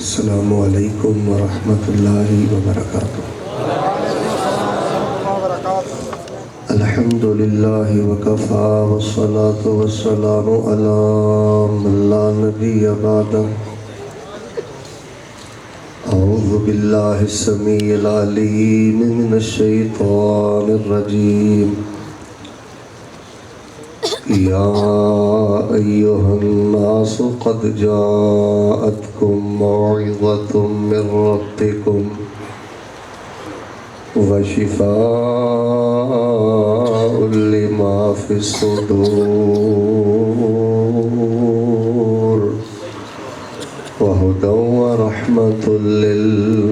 السلام علیکم ورحمۃ اللہ وبرکاتہ۔ الحمد للہ وکفا والصلاة والسلام علی من لا نبی بعدہ۔ اعوذ باللہ السمیع العلیم من الشیطان الرجیم۔ یا ایہا الناس قد جاءتکم موعظۃ من ربکم وشفاء لما فی الصدور وہدی ورحمۃ للمؤمنین۔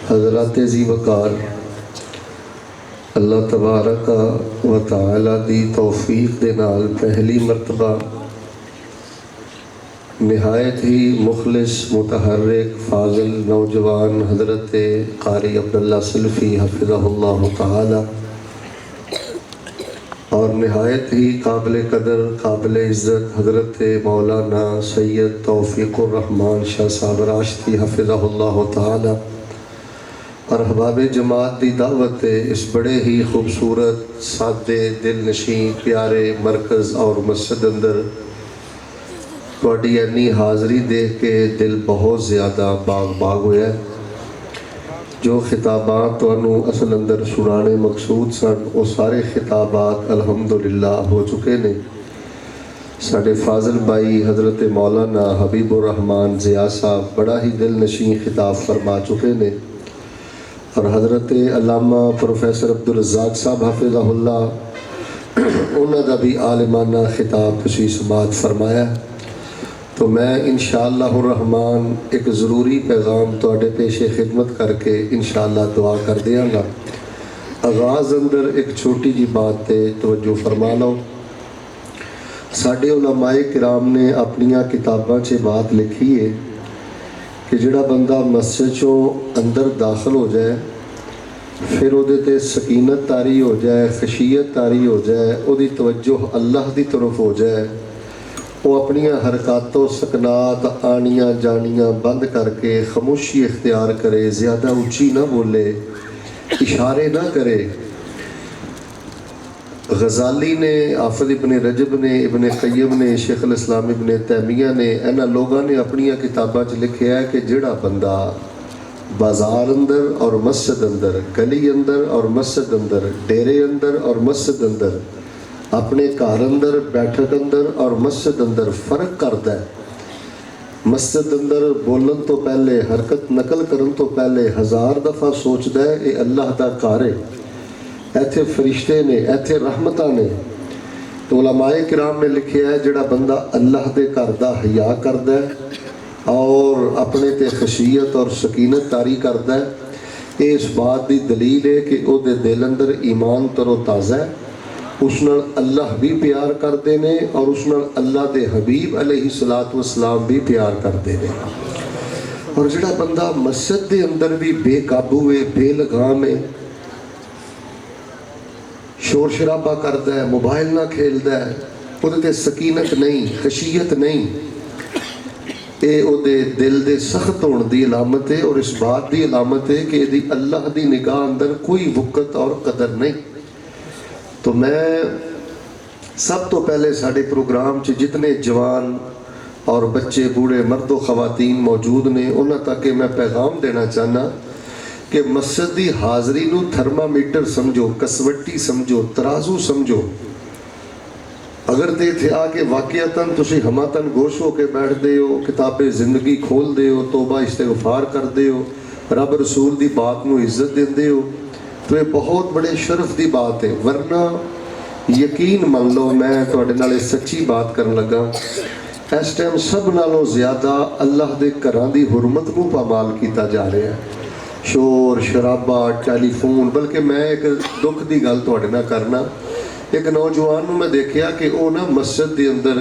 حضرات عزیز وقار، اللہ تبارک و تعالی دی توفیق دے نال پہلی مرتبہ نہایت ہی مخلص متحرک فاضل نوجوان حضرت قاری عبداللہ سلفی حفظہ اللہ تعالی اور نہایت ہی قابل قدر قابل عزت حضرت مولانا سید توفیق الرحمن شاہ صاحب راشدی حفظہ اللہ تعالی اور احباب جماعت دی دعوت اس بڑے ہی خوبصورت سادے دل نشین پیارے مرکز اور مسجد اندر تواڈی اینی حاضری دیکھ کے دل بہت زیادہ باغ ہویا ہے۔ جو خطابات تانوں اصل اندر سنانے مقصود سن وہ سارے خطابات الحمدللہ ہو چکے نے۔ ساڈے فاضل بھائی حضرت مولانا حبیب الرحمن ضیاء صاحب بڑا ہی دل نشین خطاب فرما چکے نے، اور حضرت علامہ پروفیسر عبدالرزاق صاحب حفظہ اللہ انہوں دا بھی عالمانہ خطاب تشریح سماعت فرمایا۔ تو میں انشاءاللہ الرحمن ایک ضروری پیغام تواڈے پیش خدمت کر کے انشاءاللہ دعا کر دیاں گا۔ آغاز اندر ایک چھوٹی جی بات تے توجہ فرما لو۔ ساڈے علماء کرام نے اپنیاں کتاباں چ بات لکھی ہے کہ جڑا بندہ مسجد چوں اندر داخل ہو جائے پھر او دے تے سکینت طاری ہو جائے، خشیت طاری ہو جائے، او دی توجہ اللہ دی طرف ہو جائے، وہ اپنیاں حرکات و سکنات آنیاں جانیاں بند کر کے خاموشی اختیار کرے، زیادہ اونچی نہ بولے، اشارے نہ کرے۔ غزالی نے، حافظ ابن رجب نے، ابن قیم نے، شیخ الاسلام ابن تیمیہ نے، اینا لوگاں نے اپنیاں کتاباں چ لکھیا ہے کہ جڑا بندہ بازار اندر اور مسجد اندر، گلی اندر اور مسجد اندر، ڈیرے اندر اور مسجد اندر، اپنے گھر اندر بیٹھک اندر اور مسجد اندر فرق کرتا ہے، مسجد اندر بولن تو پہلے حرکت نقل کرن تو پہلے 1000 دفعہ سوچدا ہے اے اللہ دا گھر ہے، ایتھے فرشتے نے، ایتھے رحمتاں نے۔ تو علماء کرام نے لکھیا ہے جڑا بندہ اللہ دے گھر دا حیا کردا ہے اور اپنے تے خشیت اور سکینت طاری کردا ہے، اس بات دی دلیل ہے کہ او دے دل اندر ایمان تر و تازہ ہے، اس نال اللہ بھی پیار کردے نے اور اس نال اللہ دے حبیب علیہ السلام بھی پیار کردے نے۔ اور جڑا بندہ مسجد دے اندر بھی بے قابو ہے، بے لگام ہے، شور شرابہ کردا ہے، موبائل نہ کھیلدا ہے، او دے سکینت نہیں، خشیت نہیں، اے او دے دل دے سخت ہون دی علامت ہے اور اس بات دی علامت ہے کہ دی اللہ دی نگاہ اندر کوئی وقت اور قدر نہیں۔ تو میں سب تو پہلے ساڑھے پروگرام چ جتنے جوان اور بچے بوڑھے مرد و خواتین موجود نے انہاں تک کہ میں پیغام دینا چاہنا کہ مسجد دی حاضری نو تھرمامیٹر سمجھو، کسوٹی سمجھو، ترازو سمجھو۔ اگر تے تھے آکے واقعتاً تسی ہماتاً گوش ہو کے بیٹھ دے ہو، کتاب زندگی کھول دے ہو، توبہ استغفار کر دے ہو، رب رسول دی بات نو عزت دے دے ہو، تو یہ بہت بڑے شرف دی بات ہے۔ ورنہ یقین مان لو، میں تواڈے نال سچی بات کرن لگا، اس ٹائم سب نالوں زیادہ اللہ دے گھراں دی حرمت نو پامال کیتا جا رہا ہے۔ شور شرابہ، ٹیلی فون، بلکہ میں ایک دکھ دی گل تواڈے نال کرنا، ایک نوجوان نو میں دیکھیا کہ او نا مسجد دے اندر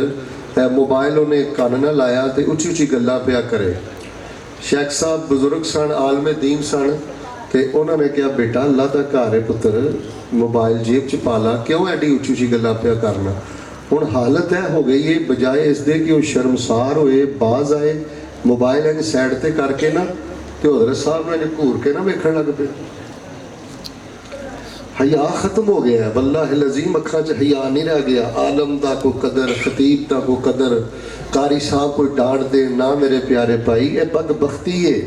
موبائل انہیں کان نہ لایا تے اچھی اچھی گلاں پیا کرے۔ شیخ صاحب بزرگ سن، عالم دین سن، ਤੇ ਉਹਨਾਂ ਨੇ ਕਿਹਾ ਬੇਟਾ ਅੱਲਾ ਦਾ ਘਰ ਹੈ ਪੁੱਤਰ, ਮੋਬਾਈਲ ਜੇਬ 'ਚ ਪਾ ਲਾ, ਕਿਉਂ ਐਡੀ ਉੱਚੀ ਉੱਚੀ ਗੱਲਾਂ ਪਿਆ ਕਰਨਾ। ਹੁਣ ਹਾਲਤ ਇਹ ਹੋ ਗਈ ਹੈ, ਬਜਾਏ ਇਸ ਦੇ ਕਿ ਉਹ ਸ਼ਰਮਸਾਰ ਹੋਏ, ਬਾਜ਼ ਆਏ, ਮੋਬਾਈਲ ਇੰਝ ਸਾਈਡ ਤੇ ਕਰਕੇ ਨਾ ਤੇ ਹਜ਼ਰਤ ਸਾਹਿਬ ਨੂੰ ਇੰਝ ਘੂਰ ਕੇ ਨਾ ਵੇਖਣ ਲੱਗ ਪਏ। حیا ختم ہو گیا ہے، واللہ العظیم اکھاں چ حیا نہیں رہ گیا۔ عالم دا کو قدر، خطیب دا کو قدر، قاری صاحب کوئی ڈانٹ دے نہ میرے پیارے بھائی، اے بدبختی ہے۔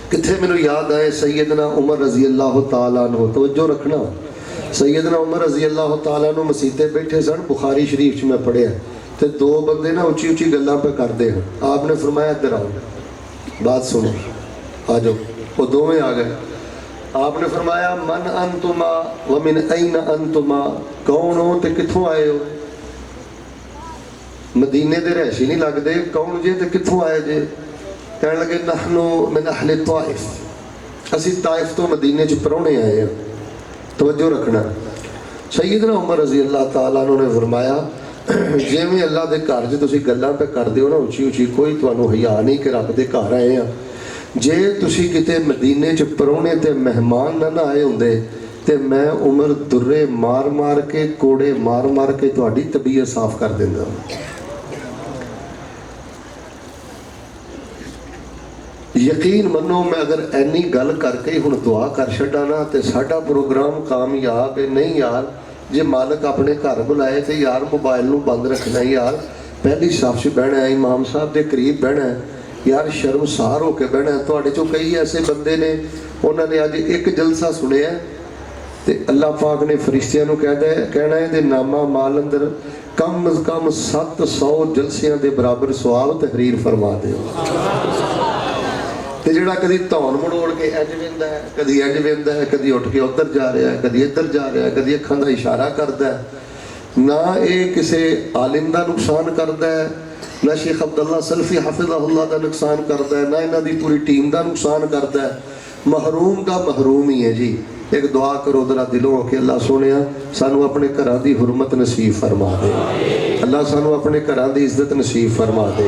کتھے مینوں یاد آئے سیدنا عمر رضی اللہ تعالیٰ عنہ، توجہ رکھنا، سیدنا عمر رضی اللہ تعالیٰ عنہ مسیتے بیٹھے سن، بخاری شریف چ میں پڑھیا تے دو بندے نا اچھی اچھی گلاں پہ کرتے ہیں۔ آپ نے فرمایا ادھر آؤ، بات سنو، آ جاؤ۔ وہ دونوں آ گئے۔ آپ نے فرمایا من انتما ومن این انتما، کون ہو تے کتھوں آئے ہو؟ مدینے دے رہشی نہیں لگدے، کون جے تے کتھوں آئے جے؟ کہنے لگے نحنو من اہل طائف، اسی طائف تو مدینے چ پرونے آئے ہیں۔ توجہ رکھنا، سیدنا عمر رضی اللہ تعالیٰ عنہ نے فرمایا جے میں اللہ دے گھر چ تسی گلاں پہ کر دیو نا اچھی اچھی، کوئی تانوں حیا نہیں کہ رب دے گھر آئے ہیں۔ جے تسی کتے مدینے چ پرونے تے مہمان نہ آئے ہوندے تے میں عمر درے مار مار کے، کوڑے مار مار کے تہاڈی طبیعت صاف کر دیندا۔ یقین منو میں اگر اینی گل کر کے ہن دعا کر چھڈا نا تے ساڈا پروگرام کامیاب ہے نہیں یار۔ جے مالک اپنے گھر بلائے تے یار موبائل نو بند رکھنا ہے یار، پہلی صف چ بہنا ہے، امام صاحب دے قریب بہنا ہے یار، شرمسار ہو کے بہنا ہے۔ تواڈے چوں کئی ایسے بندے نے انہوں نے اج ایک جلسہ سنیا تے اللہ پاک نے فرشتیاں نو کہنا ہے دے نامہ مال اندر کم از کم 700 جلسیاں دے برابر سوال و تحریر فرما دیو۔ تے جڑا کدی تون مڑوڑ کے انج ویندا ہے، کدی انج ویندا ہے، کدی اٹھ کے ادھر جا رہا ہے، کدی ادھر جا رہا ہے، کدی اکھاں دا اشارہ کردا ہے، نہ اے کسے عالم دا نقصان کردا ہے، نہ شیخ عبداللہ سلفی حفظہ اللہ دا نقصان کردا ہے، نہ انہاں دی پوری ٹیم دا نقصان کردا ہے۔ محروم دا محروم ہی ہے جی۔ ایک دعا کرو ذرا دلوں ہو کے اللہ سونیا سانو اپنے گھراں دی حرمت نصیب فرما دے، اللہ سانو اپنے گھراں دی عزت نصیب فرما دے۔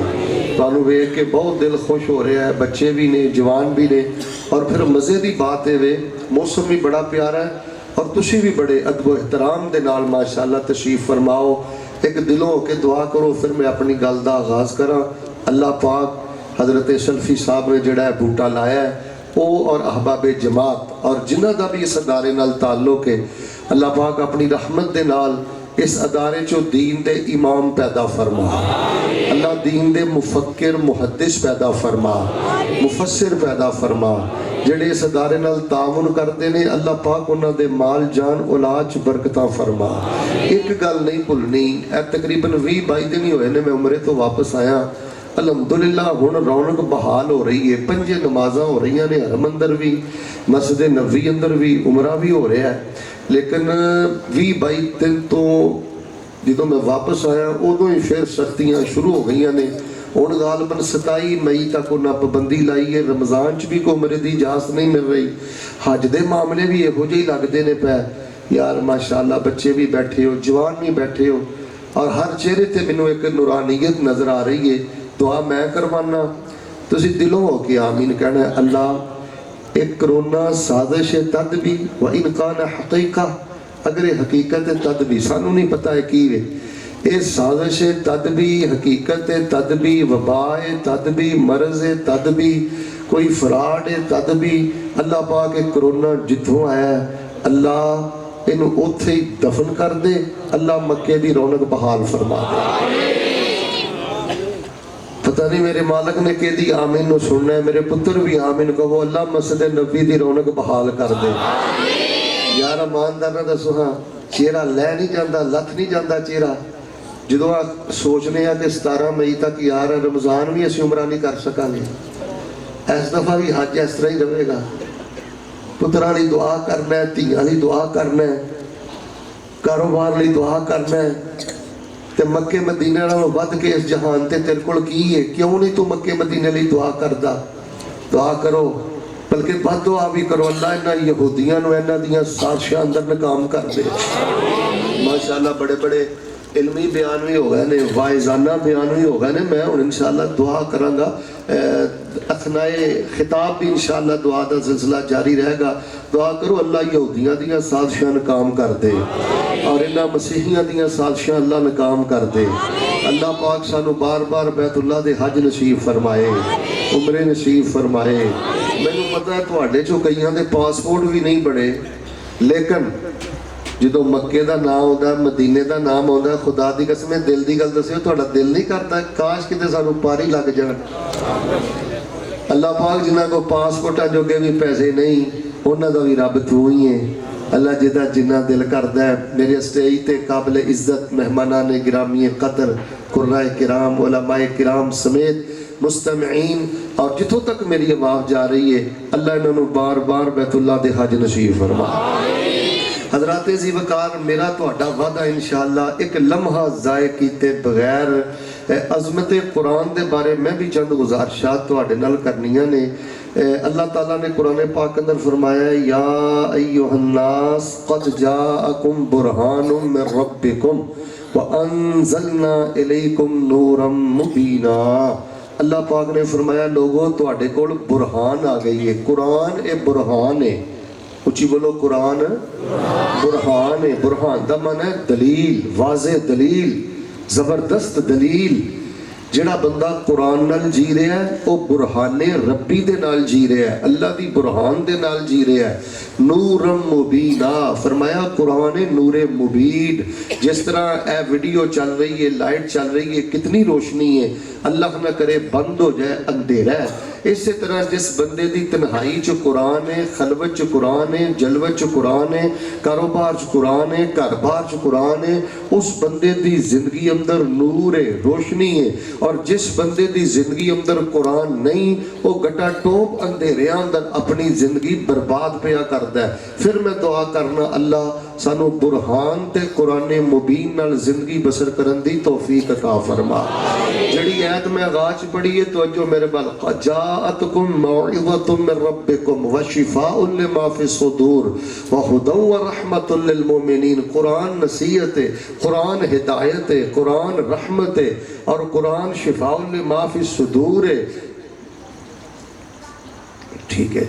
تانوں ویکھ کے بہت دل خوش ہو رہا ہے، بچے بھی نے، جوان بھی نے، اور پھر مزے دی بات ہے موسم بھی بڑا پیارا ہے اور تسی بھی بڑے ادب و احترام دے نال ماشاءاللہ تشریف فرماؤ۔ ایک دلوں ہو کے دعا کرو، پھر میں اپنی گل دا آغاز کراں۔ اللہ پاک حضرت سلفی صاحب نے جڑا ہے بوٹا لایا ہے او اور احباب جماعت اور جنہ دا بھی اس ادارے نال تعلق ہے، اللہ پاک اپنی رحمت دے نال اس ادارے چو دین دے امام پیدا فرما، اللہ دین دے مفکر محدث پیدا فرما، مفسر پیدا فرما، جڑے اس ادارے نال تعاون کرتے ہیں اللہ پاک انہاں دے مال جان اولاد برکتاں فرما۔ ایک گل نہیں بھولنی، اے تقریباً 20-22 دن ہی ہوئے نے میں عمرے تو واپس آیا، الحمدللہ ہن رونق بحال ہو رہی ہے، 5 نمازاں ہو رہی ہیں حرم اندر بھی، مسجد نبوی اندر بھی، عمرہ بھی ہو رہا ہے، لیکن 20-22 دن تو جدوں میں واپس آیا ادوں ہی پھر سختیاں شروع ہو گئی نے۔ ہن غالباً 27 مئی تک انہاں پابندی لائی ہے، رمضان چ بھی کوئی عمرے دی اجازت نہیں مل رہی، حج دے معاملے بھی یہو جہی لگتے نے پے یار ماشاءاللہ، بچے بھی بیٹھے ہو، جوان بھی بیٹھے ہو، اور ہر چہرے تے مینوں ایک نورانیت نظر آ رہی ہے۔ دعا میں کروانا، تسی دلوں ہو کے آمین کہنا ہے۔ اللہ ایک کرونا سازش تدبی و انکان حقیقہ، اگر یہ حقیقت تدبی سانو نہیں پتہ ہے کی ہے، یہ سازش تدبی، حقیقت تدبی، وبا تدبی، مرض تدبی، کوئی فراڈ تدبی، اللہ پاک کرونا جتھوں آیا ہے اللہ انہوں اوتھے ہی دفن کر دے، اللہ مکے دی رونق بحال فرما دے۔ پتہ نہیں میرے مالک نے کہ دی آمین نو سننا ہے، میرے پتر بھی آمین کہو، اللہ مسجد نبی دی رونق بحال کر دے۔ یار ایماندار نہ دسو ہاں، چہرہ لے نہیں جاندہ، لت نہیں جاندہ چہرہ، جدو سوچنے ہیں کہ 17 مئی تک یار رمضان بھی اسی عمرہ نہیں کر سکا گے، اس دفعہ بھی حج اس طرح ہی رہے گا، پتران لی دعا کرنا ہے، تیاں لی دعا کرنا ہے، کاروبار لی دعا کرنا ہے، تے مکے مدینہ نالوں ود کے اس جہان تے تیرے کول کی ہے، کیوں نہیں تو مکے مدینہ لی دعا کردا؟ دعا کرو، بلکہ بد دعا بھی کرو، اللہ انہاں یہودیاں نو انہاں دیاں سازشاں اندر ناکام کر دے۔ ماشاءاللہ بڑے بڑے علمی بیان بھی ہو گئے نے، واعظانہ بیان بھی ہو گئے نے، میں ہن انشاءاللہ دعا کراں گا۔ اثنائے خطاب بھی انشاءاللہ دعا دا سلسلہ جاری رہے گا. دعا کرو اللہ یہودیاں دیاں سازشاں ناکام کر دے اور انہاں مسیحیاں دیاں سازشاں اللہ ناکام کر دے. اللہ پاک سانو بار بار بیت اللہ دے حج نصیب فرمائے, عمرے نصیب فرمائے. مینوں پتہ ہے تواڈے چوں کئیاں دے پاسپورٹ بھی نہیں بڑے, لیکن جدو مکے دا نام ہوندا ہے, مدینے دا نام ہوندا ہے, خدا دی قسم دل دی گل دسیو تہاڈا دل نہیں کرتا کاش کتے سانو پاری لگ جان. اللہ پاک جنہاں کو پاسپورٹاں جوگے بھی پیسے نہیں انہاں دا بھی رب تو ہی ہے. اللہ جدا جنہ دل کردا ہے. میرے اسٹیج تے قابل عزت مہمانان گرامی قدر قرائے کرام علماء کرام سمیت مستمعین اور جتوں تک میری آواز جا رہی ہے اللہ انہوں بار بار بیت اللہ دے حج نصیب فرما. حضرات ذی وقار میرا تہاڈا وعدہ انشاءاللہ ایک لمحہ ضائع کیتے بغیر عظمت قرآن دے بارے میں بھی چند گزارشات تہاڈے نال کرنیاں نے. اللہ تعالیٰ نے قرآن پاک اندر فرمایا ہے یا ایہا الناس قد جاءکم برہان من ربکم وانزلنا الیکم نورا مبینا. اللہ پاک نے فرمایا لوگوں تہاڈے کول برہان آ گئی ہے. قرآن اے برہان ہے. اچھی بولو قرآن برہان ہے. برہان دا معنی ہے دلیل, واضح دلیل, زبردست دلیل. جڑا بندہ قرآن نال جی رہا ہے وہ برہان ربی دے نال جی رہا ہے, اللہ دی برہان دے نال جی رہا ہے. نورم مبینہ فرمایا قرآن نور مبین. جس طرح اے ویڈیو چل رہی ہے, لائٹ چل رہی ہے, کتنی روشنی ہے, اللہ نہ کرے بند ہو جائے اندھیرا ہے. اسی طرح جس بندے دی تنہائی چ قرآن ہے, خلوت چ قرآن ہے, جلوت چ قرآن ہے, کاروبار چ قرآن ہے, گھر بار چ قرآن ہے, اس بندے دی زندگی اندر نور ہے, روشنی ہے. اور جس بندے دی زندگی اندر قرآن نہیں وہ گٹا ٹوپ اندھیریاں اندر اپنی زندگی برباد پیا کردا ہے. پھر میں دعا کرنا اللہ سانو برہان تے قرآن مبین نال زندگی بسر کرن دی توفیق عطا فرما. جڑی آیت میں آغاز پڑھی ہے توجہ میرے بال جاءتکم موعظۃ من ربکم وشفاء لما فی الصدور وہدی ورحمۃ للمؤمنین. قرآن نصیحت ہے, قرآن ہدایت ہے, قرآن رحمت ہے اور قرآن شفاء لما فی الصدور ہے. ٹھیک ہے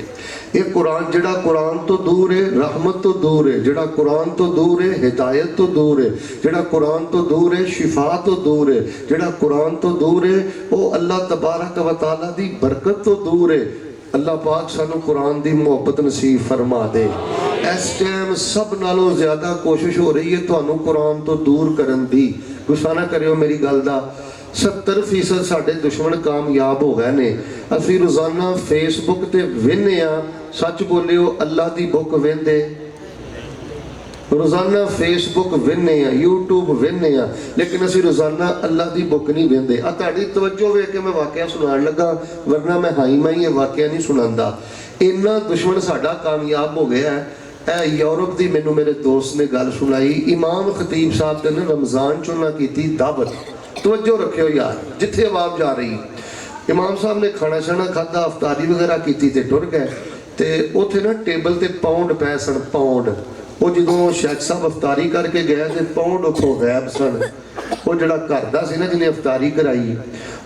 یہ قرآن جڑا قرآن تو دور ہے رحمت تو دور ہے, جڑا قرآن تو دور ہے ہدایت تو دور ہے, جڑا قرآن تو دور ہے شفا تو دور ہے, جڑا قرآن تو دور ہے وہ اللہ تبارک و تعالیٰ دی برکت تو دور ہے. اللہ پاک سانو قرآن دی محبت نصیب فرما دے. اس ٹائم سب نالوں زیادہ کوشش ہو رہی ہے تانوں قرآن تو دور کرن دی. غصہ نہ کریو میری گل دا. 70% ساڈے دشمن کامیاب ہو گئے نے. اسی روزانہ فیس بک تے وینے ہاں, سچ بولیو اللہ دی بک ویندے, روزانہ فیس بک وینے ہاں, یوٹیوب وینے ہاں, لیکن اسی روزانہ اللہ دی بک نہیں ویندے. تہاڈی توجہ ویکھ کے میں واقعہ سنان لگا ورنہ میں ہائی مائی یہ واقعہ نہیں سناندا. اتنا دشمن ساڈا کامیاب ہو گیا ہے. اے یورپ دی مینوں میرے دوست نے گل سنائی. امام خطیب صاحب نے رمضان چوں نہ کیتی دعوت. توجہ رکھیو یار جتھے آواز جا رہی. امام صاحب نے کھانا شانا کھادا, افطاری وغیرہ کیتی تے ٹر گئے. تے اوتھے نا ٹیبل تے پاؤنڈ پے سن, پاؤنڈ. وہ جدوں شیخ صاحب افطاری کر کے گئے تے پاؤنڈ اتھوں غائب سن. وہ جڑا گھر دا سی نا جنہیں افطاری کرائی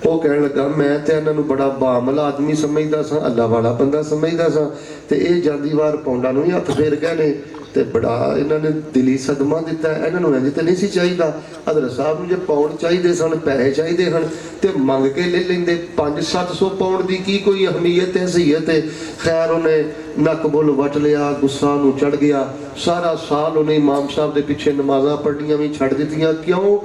وہ کہنے لگا میں تے انہاں نوں بڑا بعمل آدمی سمجھدا سا, اللہ والا بندہ سمجھدا سا, تے اے جاندی وار پاؤنڈاں نوں ہی ہتھ پھیر گئے نے تے بڑا انہاں نے دلی صدمہ دیتا ہے. انہاں نوں انج تے نہیں سی چاہیدا. حضرت صاحب نوں جے پاؤنڈ چاہیدے سن, پیسے چاہیدے ہن تے منگ کے لے لیندے. 500-700 پاؤنڈ دی کی کوئی اہمیت ہے حیثیت ہے. خیر انہیں نک بول وٹ لیا, غصہ نوں چڑھ گیا. سارا سال انہیں امام صاحب دے پیچھے نمازاں پڑھنیاں بھی چھڑ دتیاں. کیوں؟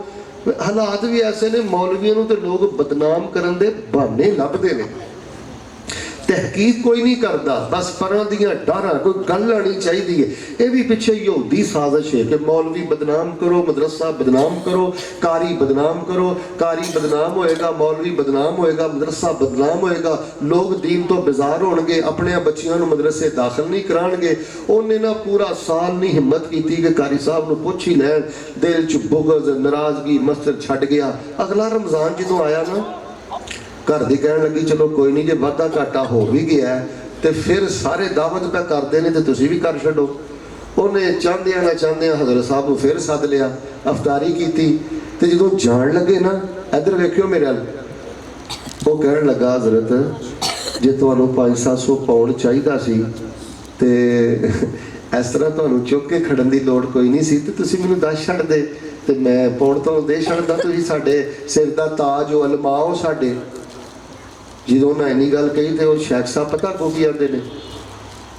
حالات بھی ایسے نے مولویوں نوں تے لوگ بدنام کرن دے بہانے لبدے نے. تحقیق کوئی نہیں کرتا, بس پراں دیاں ڈاراں کوئی گل آنی چاہیے. یہ بھی پیچھے یہودی سازش ہے کہ مولوی بدنام کرو, مدرسہ بدنام کرو, قاری بدنام کرو. قاری بدنام ہوئے گا, مولوی بدنام ہوئے گا, مدرسہ بدنام ہوئے گا, لوگ دین تو بیزار ہون گے, اپنے بچیاں نوں مدرسے داخل نہیں کران گے. انہیں نہ پورا سال نہیں ہمت کیتی کہ قاری صاحب نوں پوچھ ہی لین. دل چ بغض ناراضگی مسجد چھڈ گیا. اگلا رمضان جدوں آیا نا گھر دی کہنے لگی چلو کوئی نہیں جے وادا گھاٹا ہو بھی گیا ہے تے پھر سارے دعوت پہ کرتے ہیں تے تسی بھی کر چھڈو. انہیں چاہدیاں نہ چاہدیاں حضرت صاحب کو پھر سد لیا, افطاری کیتی. تے جدوں جان لگے نا ادھر ویکھیو میرے ال, وہ کہنے لگا حضرت ਜੇ ਤੁਹਾਨੂੰ 500-700 ਪਾਉਂਡ ਚਾਹੀਦਾ ਸੀ ਤੇ ਇਸ ਤਰ੍ਹਾਂ ਤੁਹਾਨੂੰ ਚੁੱਕ ਕੇ ਖੜਨ ਦੀ ਲੋੜ ਕੋਈ ਨਹੀਂ ਸੀ, ਤੇ ਤੁਸੀਂ ਮੈਨੂੰ ਦੱਸ ਛੱਡਦੇ ਤੇ ਮੈਂ ਪਾਉਂਡ ਤੁਹਾਨੂੰ ਦੇ ਛੱਡਦਾ। ਤੁਸੀਂ ਸਾਡੇ ਸਿਰ ਦਾ ਤਾਜ ਹੋ, ਅਲਮਾ ਹੋ ਸਾਡੇ। ਜਦੋਂ ਉਹਨਾਂ ਇੰਨੀ ਗੱਲ ਕਹੀ ਤੇ ਉਹ ਸ਼ੇਖ ਸਾਹਿਬ ਪਤਾ ਕੋ ਕੀ ਆਉਂਦੇ ਨੇ,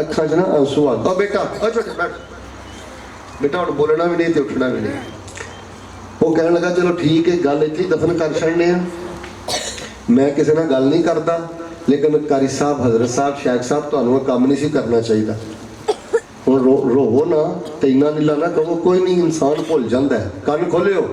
ਅੱਖਾਂ 'ਚ ਨਾ ਆਂਸੂ ਆ ਗਏ। ਬੇਟਾ ਬੇਟਾ ਹੁਣ ਬੋਲਣਾ ਵੀ ਨਹੀਂ ਤੇ ਉੱਠਣਾ ਵੀ ਨਹੀਂ। ਉਹ ਕਹਿਣ ਲੱਗਾ ਚਲੋ ਠੀਕ ਹੈ, ਗੱਲ ਇੱਥੇ ਦਫਨ ਕਰ ਛੱਡਨੇ ਆ, ਮੈਂ ਕਿਸੇ ਨਾਲ ਗੱਲ ਨਹੀਂ ਕਰਦਾ, ਲੇਕਿਨ ਕਾਰੀ ਸਾਹਿਬ, ਹਜ਼ਰਤ ਸਾਹਿਬ, ਸ਼ੇਖ ਸਾਹਿਬ, ਤੁਹਾਨੂੰ ਇਹ ਕੰਮ ਨਹੀਂ ਸੀ ਕਰਨਾ ਚਾਹੀਦਾ। ਹੁਣ ਰੋਵੋ ਨਾ ਤੇ ਇੰਨਾ ਨੀਲਾ ਨਾ ਕਹੋ, ਕੋਈ ਨਹੀਂ, ਇਨਸਾਨ ਭੁੱਲ ਜਾਂਦਾ ਹੈ, ਕੰਨ ਖੋਲਿਓ।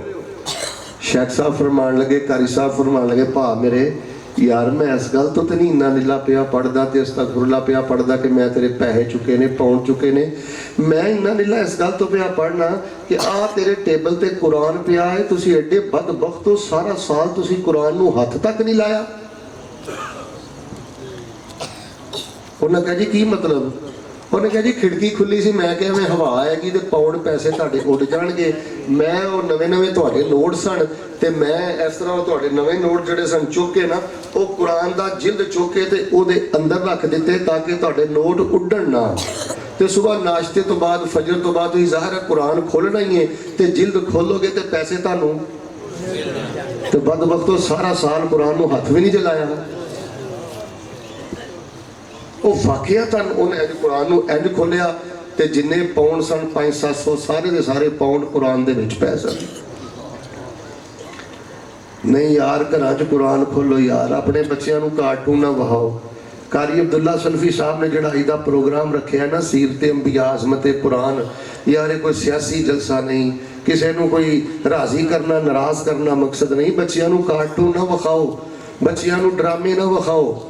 ਸ਼ੇਖ ਸਾਹਿਬ ਫਰਮਾਉਣ ਲੱਗੇ, ਕਾਰੀ ਸਾਹਿਬ ਫਰਮਾਉਣ ਲੱਗੇ, ਭਾ ਮੇਰੇ ਯਾਰ ਮੈਂ ਇਸ ਗੱਲ ਤੋਂ ਤੇ ਨਹੀਂ ਇੰਨਾ ਨੀਲਾ ਪਿਆ ਪੜਦਾ ਤੇ ਅਸਤਗਫੁਰੁੱਲਾਹ ਪਿਆ ਪੜਦਾ ਕਿ ਮੈਂ ਤੇਰੇ ਪੈਸੇ ਚੁੱਕੇ ਨੇ, ਪਾਉਣ ਚੁੱਕੇ ਨੇ। ਮੈਂ ਇੰਨਾ ਨੀਲਾ ਇਸ ਗੱਲ ਤੋਂ ਪਿਆ ਪੜਨਾ ਕਿ ਆਹ ਤੇਰੇ ਟੇਬਲ ਤੇ ਕੁਰਾਨ ਪਿਆ ਹੈ, ਤੁਸੀਂ ਐਡੇ ਬਦਬਖਤ ਹੋ, ਸਾਰਾ ਸਾਲ ਤੁਸੀਂ ਕੁਰਾਨ ਨੂੰ ਹੱਥ ਤੱਕ ਨਹੀਂ ਲਾਇਆ। ਉਹਨਾਂ ਕਿਹਾ ਜੀ ਕੀ ਮਤਲਬ? ਉਹਨੇ ਕਿਹਾ ਜੀ ਖਿੜਕੀ ਖੁੱਲੀ ਸੀ, ਮੈਂ ਕਿਹਾ ਮੈਂ ਹਵਾ ਆਏਗੀ ਤੇ ਪਾਉਂਡ ਪੈਸੇ ਤੁਹਾਡੇ ਉੱਡ ਜਾਣਗੇ। ਮੈਂ ਉਹ ਨਵੇਂ ਤੁਹਾਡੇ ਨੋਟ ਸਨ ਤੇ ਮੈਂ ਇਸ ਤਰ੍ਹਾਂ ਉਹ ਤੁਹਾਡੇ ਨਵੇਂ ਨੋਟ ਜਿਹੜੇ ਸਨ ਚੁੱਕ ਕੇ ਨਾ ਉਹ ਕੁਰਾਨ ਦਾ ਜਿਲਦ ਚੁੱਕ ਕੇ ਤੇ ਉਹਦੇ ਅੰਦਰ ਰੱਖ ਦਿੱਤੇ ਤਾਂ ਕਿ ਤੁਹਾਡੇ ਨੋਟ ਉੱਡਣ ਨਾ। ਤੇ ਸਵੇਰ ਨਾਸ਼ਤੇ ਤੋਂ ਬਾਅਦ, ਫਜਰ ਤੋਂ ਬਾਅਦ ਤੁਸੀਂ ਜ਼ਾਹਿਰ ਹੈ ਕੁਰਾਨ ਖੋਲਣਾ ਹੀ ਹੈ ਤੇ ਜਿਲਦ ਖੋਲੋਗੇ ਤੇ ਪੈਸੇ ਤੁਹਾਨੂੰ। ਤੇ ਬਦਬਖਤੋ ਸਾਰਾ ਸਾਲ ਕੁਰਾਨ ਨੂੰ ਹੱਥ ਵੀ ਨਹੀਂ ਜਲਾਇਆ। ਉਹ ਵਾਕਿਆਤਨ ਉਹਨੇ ਅੱਜ ਕੁਰਾਨ ਨੂੰ ਇੰਝ ਖੋਲਿਆ ਤੇ ਜਿੰਨੇ ਪਾਉਂਡ ਸਨ 500-700 ਸਾਰੇ ਦੇ ਸਾਰੇ ਪਾਉਂਡ ਕੁਰਾਨ ਦੇ ਵਿੱਚ ਪੈ ਸਨ। ਨਹੀਂ ਯਾਰ, ਘਰਾਂ 'ਚ ਕੁਰਾਨ ਖੋਲੋ ਯਾਰ, ਆਪਣੇ ਬੱਚਿਆਂ ਨੂੰ ਕਾਰਟੂਨ ਨਾ ਵਹਾਓ। ਕਾਰੀ ਅਬਦੁੱਲਾ ਸਲਫੀ ਸਾਹਿਬ ਨੇ ਜਿਹੜਾ ਇਹਦਾ ਪ੍ਰੋਗਰਾਮ ਰੱਖਿਆ ਨਾ, ਸੀਰਤ ਅੰਬੀਆ ਅਜ਼ਮਤ ਕੁਰਾਨ, ਯਾਰ ਇਹ ਕੋਈ ਸਿਆਸੀ ਜਲਸਾ ਨਹੀਂ, ਕਿਸੇ ਨੂੰ ਕੋਈ ਰਾਜ਼ੀ ਕਰਨਾ, ਨਾਰਾਜ਼ ਕਰਨਾ ਮਕਸਦ ਨਹੀਂ। ਬੱਚਿਆਂ ਨੂੰ ਕਾਰਟੂਨ ਨਾ ਵਿਖਾਓ, ਬੱਚਿਆਂ ਨੂੰ ਡਰਾਮੇ ਨਾ ਵਿਖਾਓ।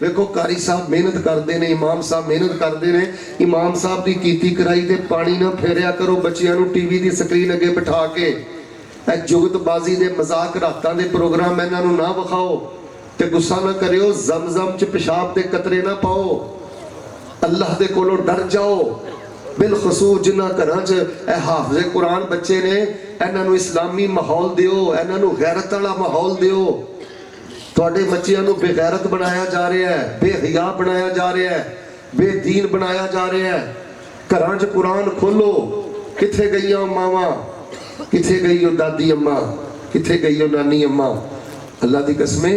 ਵੇਖੋ ਕਾਰੀ ਸਾਹਿਬ ਮਿਹਨਤ ਕਰਦੇ ਨੇ, ਇਮਾਮ ਸਾਹਿਬ ਮਿਹਨਤ ਕਰਦੇ ਨੇ, ਇਮਾਮ ਸਾਹਿਬ ਦੀ ਕੀਤੀ ਕਰਾਈ ਤੇ ਪਾਣੀ ਨਾ ਫੇਰਿਆ ਕਰੋ ਬੱਚਿਆਂ ਨੂੰ ਟੀਵੀ ਦੀ ਸਕਰੀਨ ਅੱਗੇ ਬਿਠਾ ਕੇ। ਇਹ ਜੁਗਤਬਾਜ਼ੀ ਦੇ ਮਜ਼ਾਕ ਰਾਤਾਂ ਦੇ ਪ੍ਰੋਗਰਾਮ ਇਹਨਾਂ ਨੂੰ ਨਾ ਵਿਖਾਓ ਤੇ ਗੁੱਸਾ ਨਾ ਕਰਿਓ। ਜ਼ਮਜ਼ਮ 'ਚ ਪਿਸ਼ਾਬ ਦੇ ਕਤਰੇ ਨਾ ਪਾਓ, ਅੱਲਾਹ ਦੇ ਕੋਲੋਂ ਡਰ ਜਾਓ। ਬਿਲਖਸੂਸ ਜਿਨ੍ਹਾਂ ਘਰਾਂ 'ਚ ਇਹ ਹਾਫਿਜ਼ੇ ਕੁਰਾਨ ਬੱਚੇ ਨੇ, ਇਹਨਾਂ ਨੂੰ ਇਸਲਾਮੀ ਮਾਹੌਲ ਦਿਓ, ਇਹਨਾਂ ਨੂੰ ਗੈਰਤ ਵਾਲਾ ਮਾਹੌਲ ਦਿਓ। ਤੁਹਾਡੇ ਬੱਚਿਆਂ ਨੂੰ ਬੇਗੈਰਤ ਬਣਾਇਆ ਜਾ ਰਿਹਾ ਹੈ, ਬੇਹਿਆ ਬਣਾਇਆ ਜਾ ਰਿਹਾ ਹੈ, ਬੇਦੀਨ ਬਣਾਇਆ ਜਾ ਰਿਹਾ ਹੈ। ਘਰਾਂ 'ਚ ਕੁਰਾਨ ਖੋਲੋ। ਕਿੱਥੇ ਗਈਆਂ ਮਾਵਾਂ, ਕਿੱਥੇ ਗਈ ਉਹ ਦਾਦੀ ਅੰਮਾ, ਕਿੱਥੇ ਗਈ ਉਹ ਨਾਨੀ ਅੰਮਾ? ਅੱਲਾਹ ਦੀ ਕਸਮੇ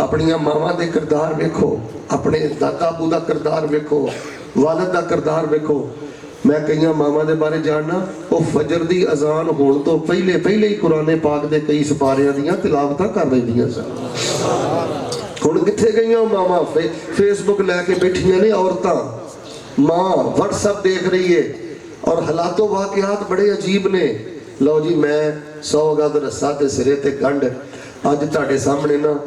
ਆਪਣੀਆਂ ਮਾਵਾਂ ਦੇ ਕਿਰਦਾਰ ਵੇਖੋ, ਆਪਣੇ ਦਾਦਾ ਅਬੂ ਦਾ ਕਿਰਦਾਰ ਵੇਖੋ, ਵਾਲਦ ਦਾ ਕਿਰਦਾਰ ਵੇਖੋ। ਮੈਂ ਕਈਆਂ ਮਾਵਾਂ ਦੇ ਬਾਰੇ ਜਾਣਨਾ, ਉਹ ਫਜਰ ਦੀ ਅਜ਼ਾਨ ਹੋਣ ਤੋਂ ਪਹਿਲੇ ਹੀ ਕੁਰਾਨੇ ਪਾਕ ਦੇ ਕਈ ਸਿਪਾਰਿਆਂ ਦੀਆਂ ਤਿਲਾਵਤਾਂ ਕਰ ਲੈਂਦੀਆਂ ਸਨ। ਹੁਣ ਕਿੱਥੇ ਗਈਆਂ ਉਹ ਮਾਵਾਂ? ਫੇਸਬੁੱਕ ਲੈ ਕੇ ਬੈਠੀਆਂ ਨੇ ਔਰਤਾਂ। ਮਾਂ WhatsApp ਦੇਖ ਰਹੀ ਹੈ ਔਰ ਹਾਲਾਤੋਂ ਵਾਕਿਆਤ ਬੜੇ ਅਜੀਬ ਨੇ। ਲਓ ਜੀ, ਮੈਂ 100 ਗਜ਼ ਰੱਸਾ ਤੇ ਸਿਰੇ ਤੇ ਗੰਢ ਅੱਜ ਤੁਹਾਡੇ ਸਾਹਮਣੇ ਨਾ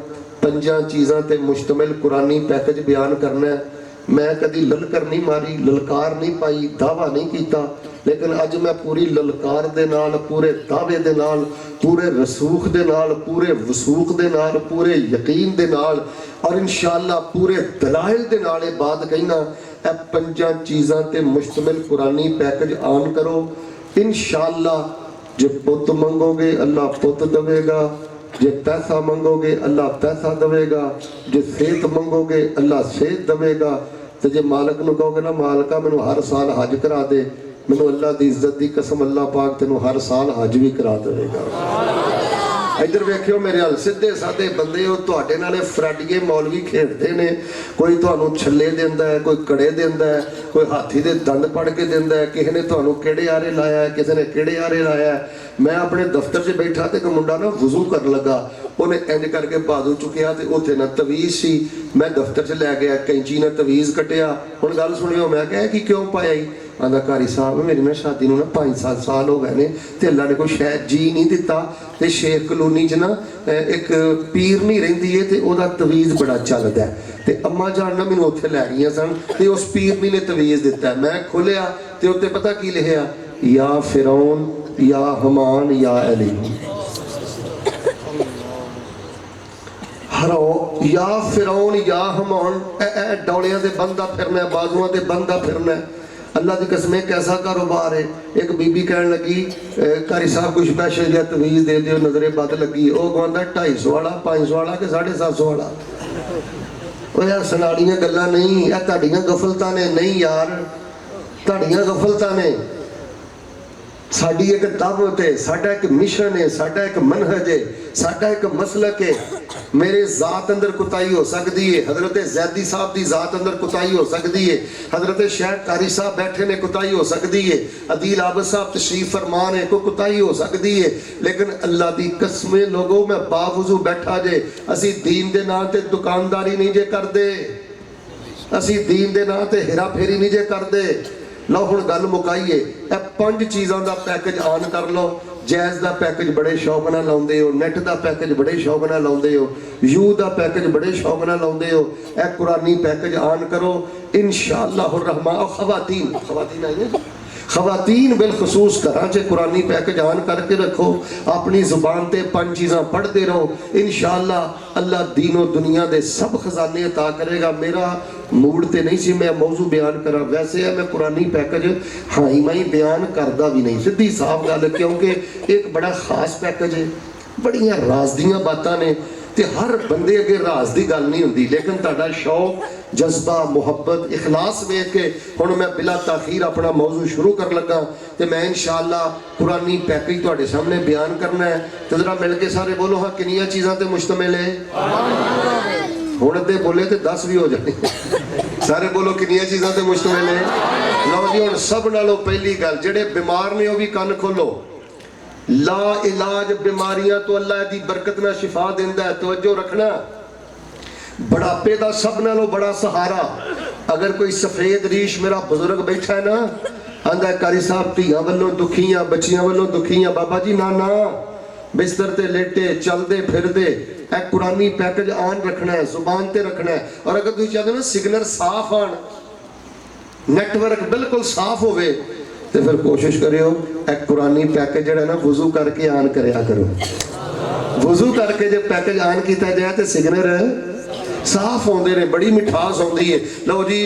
5 ਚੀਜ਼ਾਂ ਤੇ ਮੁਸ਼ਤਮਿਲ ਕੁਰਾਨੀ ਪੈਕੇਜ ਬਿਆਨ ਕਰਨਾ ਹੈ। ਮੈਂ ਕਦੀ ਲਲਕਰ ਨਹੀਂ ਮਾਰੀ, ਲਲਕਾਰ ਨਹੀਂ ਪਾਈ, ਦਾਵਾ ਨਹੀਂ ਕੀਤਾ, ਲੇਕਿਨ ਅੱਜ ਮੈਂ ਪੂਰੀ ਲਲਕਾਰ ਦੇ ਨਾਲ, ਪੂਰੇ ਦਾਅਵੇ ਦੇ ਨਾਲ, ਪੂਰੇ ਰਸੂਖ ਦੇ ਨਾਲ, ਪੂਰੇ ਵਸੂਖ ਦੇ ਨਾਲ, ਪੂਰੇ ਯਕੀਨ ਦੇ ਨਾਲ ਔਰ ਇਨਸ਼ਾਅੱਲਾ ਪੂਰੇ ਦਲਾਇਲ ਦੇ ਨਾਲ ਇਹ ਬਾਤ ਕਹਿਣਾ, ਇਹ 5 ਚੀਜ਼ਾਂ ਤੇ ਮੁਸ਼ਤਮਿਲ ਕੁਰਾਨੀ ਪੈਕੇਜ ਆਨ ਕਰੋ। ਇਨਸ਼ਾਅੱਲਾ ਜੇ ਪੁੱਤ ਮੰਗੋਗੇ ਅੱਲਾਹ ਪੁੱਤ ਦੇਵੇਗਾ, ਜੇ ਪੈਸਾ ਮੰਗੋਗੇ ਅੱਲਾਹ ਪੈਸਾ ਦੇਵੇਗਾ, ਜੇ ਸਿਹਤ ਮੰਗੋਗੇ ਅੱਲਾਹ ਸਿਹਤ ਦੇਵੇਗਾ, ਤੇ ਜੇ ਮਾਲਕ ਨੂੰ ਕਹੋਗੇ ਨਾ ਮਾਲਕਾ ਮੈਨੂੰ ਹਰ ਸਾਲ ਹਜ ਕਰਾ ਦੇ, ਮੈਨੂੰ ਅੱਲਾਹ ਦੀ ਇੱਜ਼ਤ ਦੀ ਕਸਮ ਅੱਲਾਹ ਪਾਕ ਤੈਨੂੰ ਹਰ ਸਾਲ ਹਜ ਵੀ ਕਰਾ ਦੇਵੇਗਾ। ਇੱਧਰ ਵੇਖਿਓ ਮੇਰੇ ਹਾਲ, ਸਿੱਧੇ ਸਾਦੇ ਬੰਦੇ ਹੋ, ਤੁਹਾਡੇ ਨਾਲੇ ਫਰਾਡੀਏ ਮੌਲਵੀ ਖੇਡਦੇ ਨੇ। ਕੋਈ ਤੁਹਾਨੂੰ ਛੱਲੇ ਦਿੰਦਾ ਹੈ, ਕੋਈ ਕੜੇ ਦਿੰਦਾ ਹੈ, ਕੋਈ ਹਾਥੀ ਦੇ ਦੰਦ ਪੜ ਕੇ ਦਿੰਦਾ ਹੈ, ਕਿਸੇ ਨੇ ਤੁਹਾਨੂੰ ਕਿਹੜੇ ਆਰੇ ਲਾਇਆ ਹੈ, ਕਿਸੇ ਨੇ ਕਿਹੜੇ ਆਰੇ ਲਾਇਆ ਹੈ। ਮੈਂ ਆਪਣੇ ਦਫ਼ਤਰ 'ਚ ਬੈਠਾ ਤੇ ਇੱਕ ਮੁੰਡਾ ਨਾ ਵਜ਼ੂ ਕਰਨ ਲੱਗਾ, ਉਹਨੇ ਇੰਜ ਕਰਕੇ ਬਾਜ਼ੂ ਚੁੱਕਿਆ ਤੇ ਉੱਥੇ ਨਾ ਤਵੀਜ਼ ਸੀ। ਮੈਂ ਦਫ਼ਤਰ 'ਚ ਲੈ ਗਿਆ, ਕੈਂਚੀ ਨਾਲ ਤਵੀਜ਼ ਕੱਟਿਆ। ਹੁਣ ਗੱਲ ਸੁਣਿਓ, ਮੈਂ ਕਿਹਾ ਕਿ ਕਿਉਂ ਪਾਇਆ ਜੀ? ਆਂਦਾ ਕਾਰੀ ਸਾਹਿਬ ਮੇਰੀ ਨਾ ਸ਼ਾਦੀ ਨੂੰ ਨਾ 5-7 ਸਾਲ ਹੋ ਗਏ ਨੇ ਤੇ ਅੱਲਾ ਨੇ ਕੋਈ ਸ਼ਾਇਦ ਜੀ ਨਹੀਂ ਦਿੱਤਾ ਤੇ ਸ਼ੇਖ ਕਲੋਨੀ 'ਚ ਨਾ ਇੱਕ ਪੀਰ ਨਹੀਂ ਰਹਿੰਦੀ ਹੈ ਤੇ ਉਹਦਾ ਤਵੀਜ਼ ਬੜਾ ਚੱਲਦਾ ਤੇ ਅੰਮਾ ਜਾਨ ਨਾ ਮੈਨੂੰ ਉੱਥੇ ਲੈ ਗਈਆਂ ਸਨ ਤੇ ਉਸ ਪੀਰਨੀ ਨੇ ਤਵੀਜ਼ ਦਿੱਤਾ। ਮੈਂ ਖੋਲਿਆ ਤੇ ਉੱਤੇ ਪਤਾ ਕੀ ਲਿਖਿਆ? ਯਾ ਫਿਰੌਨ ਯਾ ਹਮਾਨ ਯਾ ਅਲੀ। یا فرعون یا ہمان اے ڈولیاں دے بندہ پھرنا ہے، بازوਆਂ دے بندہ پھرنا ہے۔ اللہ دی قسم کیسا کاروبار ہے۔ ایک بی بی کہنے لگی قاری صاحب کچھ اسپیشل یا تویز دے دیو، نظر بد لگی۔ وہ کہندا 250 والا 500 والا کہ 750 والا۔ وہ یار سناڑیاں گلاں نہیں، اے تہاڈیاں غفلتاں نے نہیں یار، تہاڈیاں غفلتاں نے۔ ساڈی ایک دعوت ہے، ساڈا ایک مشن ہے، ساڈا ایک منہج ہے، ساڈا ایک مسلک ہے۔ میرے ذات اندر کوتاہی ہو سکتی ہے، حضرت زیدی صاحب دی ذات اندر کوتاہی ہو سکتی ہے، حضرت شیخ قاری صاحب بیٹھے نے کوتاہی ہو سکتی ہے، عدیل عابد صاحب تشریف فرمان ہے کوئی کوتاہی ہو سکتی ہے، لیکن اللہ دی قسمیں لوگوں میں باوضو بیٹھا جے اسی دین دے نام تے دکانداری نہیں جے کر دے، اسی دین دے نام تے ہیرا پھیری نہیں جے کر دے۔ لو ہن گل مکائیے، اے 5 چیزاں دا پیکج آن کر لو۔ جیز دا پیکج بڑے شوق نال لاؤندے ہو، نیٹ دا پیکج بڑے شوق نال لاؤندے ہو، یو دا پیکج بڑے شوق نال لاؤندے ہو، اے قرآنی پیکج آن کرو انشاءاللہ الرحمن۔ خواتین آئی ہیں، خواتین بالخصوص گھراں چ قرآنی پیکج آن کر کے رکھو، اپنی زبان تے 5 چیزاں پڑھتے رہو، انشاءاللہ اللہ دین و دنیا دے سب خزانے عطا کرے گا۔ میرا موڈ تے نہیں سی میں موضوع بیان کرا، ویسے ہے میں قرآنی پیکج ہائی مائی بیان کردہ بھی نہیں، سدھی صاحب گل، کیونکہ ایک بڑا خاص پیکج ہے، بڑیاں راز دیاں باتاں نے تے ہر بندے اگے راز دی گل نہیں ہوندی، لیکن تہاڈا شوق جذبہ محبت اخلاص ویکھ کے ہن میں بلا تاخیر اپنا موضوع شروع کر لگا تے میں انشاءاللہ قرآنی پیکج تہاڈے سامنے بیان کرنا ہے۔ تے ذرا مل کے سارے بولو ہاں کنیاں چیزاں تے مشتمل ہے؟ ہن تے بولے تے 10 بھی ہو جانے، سارے بولو کنیاں چیزاں تے مشتمل ہے؟ لو جی ہن سب نالوں پہلی گل، جڑے بیمار نے وہ بھی کن کھولو، لا علاج بیماریاں تو اللہ دی برکت نہ شفا دیندا ہے، توجہ رکھنا۔ بڑھاپے دا سب نالوں بڑا سہارا، اگر کوئی سفید ریش میرا بزرگ بیٹھا ہے نا، آندا ہے قاری صاحب دھیاں والوں دکھیاں، بچیاں والوں دکھیاں، بابا جی نا نا، بستر تے لیٹے چل دے پھر دے، اے قرآنی پیکج آن رکھنا ہے، زبان تے رکھنا ہے۔ اور اگر تسی چاہتے ہو نا سگنل صاف آن، نیٹ ورک بالکل صاف ہوئے، تو پھر کوشش کریو ایک قرآنی پیکج جڑا ہے نا وضو کر کے آن کریا کرو۔ وضو کر کے جب پیکج آن کیتا جائے تو سگنل صاف ہوندے نے، بڑی مٹھاس ہوندی ہے۔ لو جی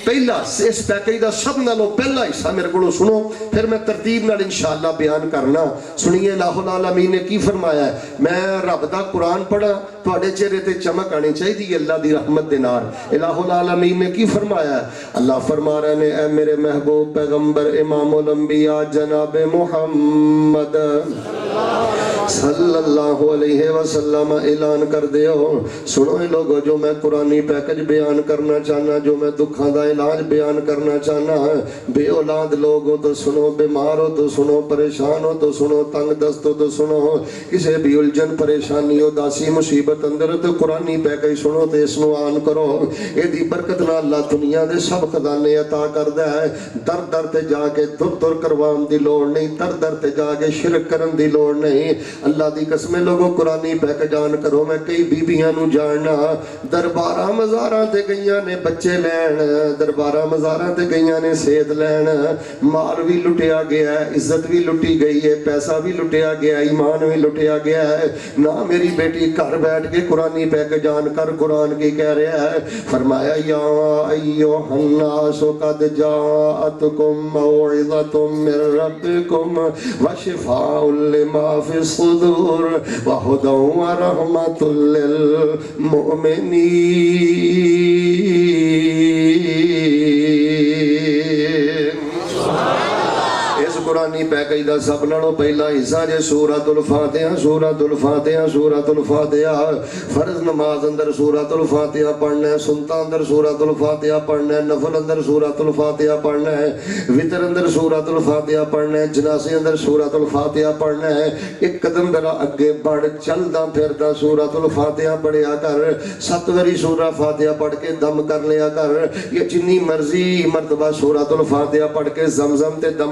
پہلا اس پیکج دا سب نالوں پہلا حصہ میرے کو سنو، پھر میں ترتیب نال انشاءاللہ بیان کرنا۔ سنیے الہ العالمین نے کی فرمایا ہے۔ میں رب دا قرآن پڑھا تواڈے چہرے تے چمک آنی چاہیے اللہ دی رحمت دے نال۔ الہ العالمین نے کی فرمایا ہے؟ اللہ فرما رہے نے اے میرے محبوب پیغمبر امام الانبیاء جناب محمد صلی اللہ علیہ وسلم اعلان کر دے ہو، سنو اے لوگو، جو میں قرآنی پیکج بیان کرنا چاہنا، جو میں دکھاں دا علاج بیان کرنا چاہنا، بے اولاد لوگ ہو تو سنو، بیمار ہو تو سنو، پریشان ہو تو سنو، تنگ دست ہو تو سنو، کسے بھی الجھن پریشانی ہو داسی مصیبت اندر تو قرآنی پیکج سنو تے اس نو آن کرو۔ اے دی برکت نہ اللہ دنیا دے سب خزانے عطا کردا ہے۔ در در تے جا کے در در کروان دی لوڑ نہیں، در در تے جا کے شرک کرن دی لوڑ نہیں۔ اللہ دی قسمیں لوگوں قرآنی پیکج آن کرو۔ میں کئی بیبیاں نو جاننا درباراں مزاراں تے گئیاں نے بچے لین، درباراں مزاراں تے گئیاں نے صحت لین، مال بھی لٹیا گیا ہے، عزت بھی لٹی گئی ہے، پیسہ بھی لٹیا گیا ہے، ایمان بھی لٹیا گیا ہے۔ نہ میری بیٹی گھر بیٹھ کے قرآنی پیکج آن کر، قرآن کی کہہ رہا ہے، فرمایا یا ایھا الناس قد جاءتکم موعظۃ من ربکم وشفاء لما فی الصدور وہدی ورحمۃ للمؤمنین۔ اس قرآنی پیکج دا سب نالوں پہلا حصہ جے سورۃ الفاتحہ، سورۃ الفاتحہ، سورۃ الفاتحہ۔ فرض نماز اندر سورۃ الفاتحہ پڑھنا ہے، سنتا اندر سورۃ الفاتحہ پڑھنا ہے، نفل اندر سورۃ الفاتحہ پڑھنا ہے، وتر اندر سورۃ الفاتحہ پڑھنا ہے، جنازے اندر سورۃ الفاتحہ پڑھنا ہے۔ ایک قدم ذرا اگے بڑھ، چلدا پھردا سورۃ الفاتحہ پڑھیا کر، 7 واری سورہ فاتحہ پڑھ کے دم کر لیا کر، یا جنی مرضی مرتبہ سورۃ الفاتحہ پڑھ کے زمزم تے دم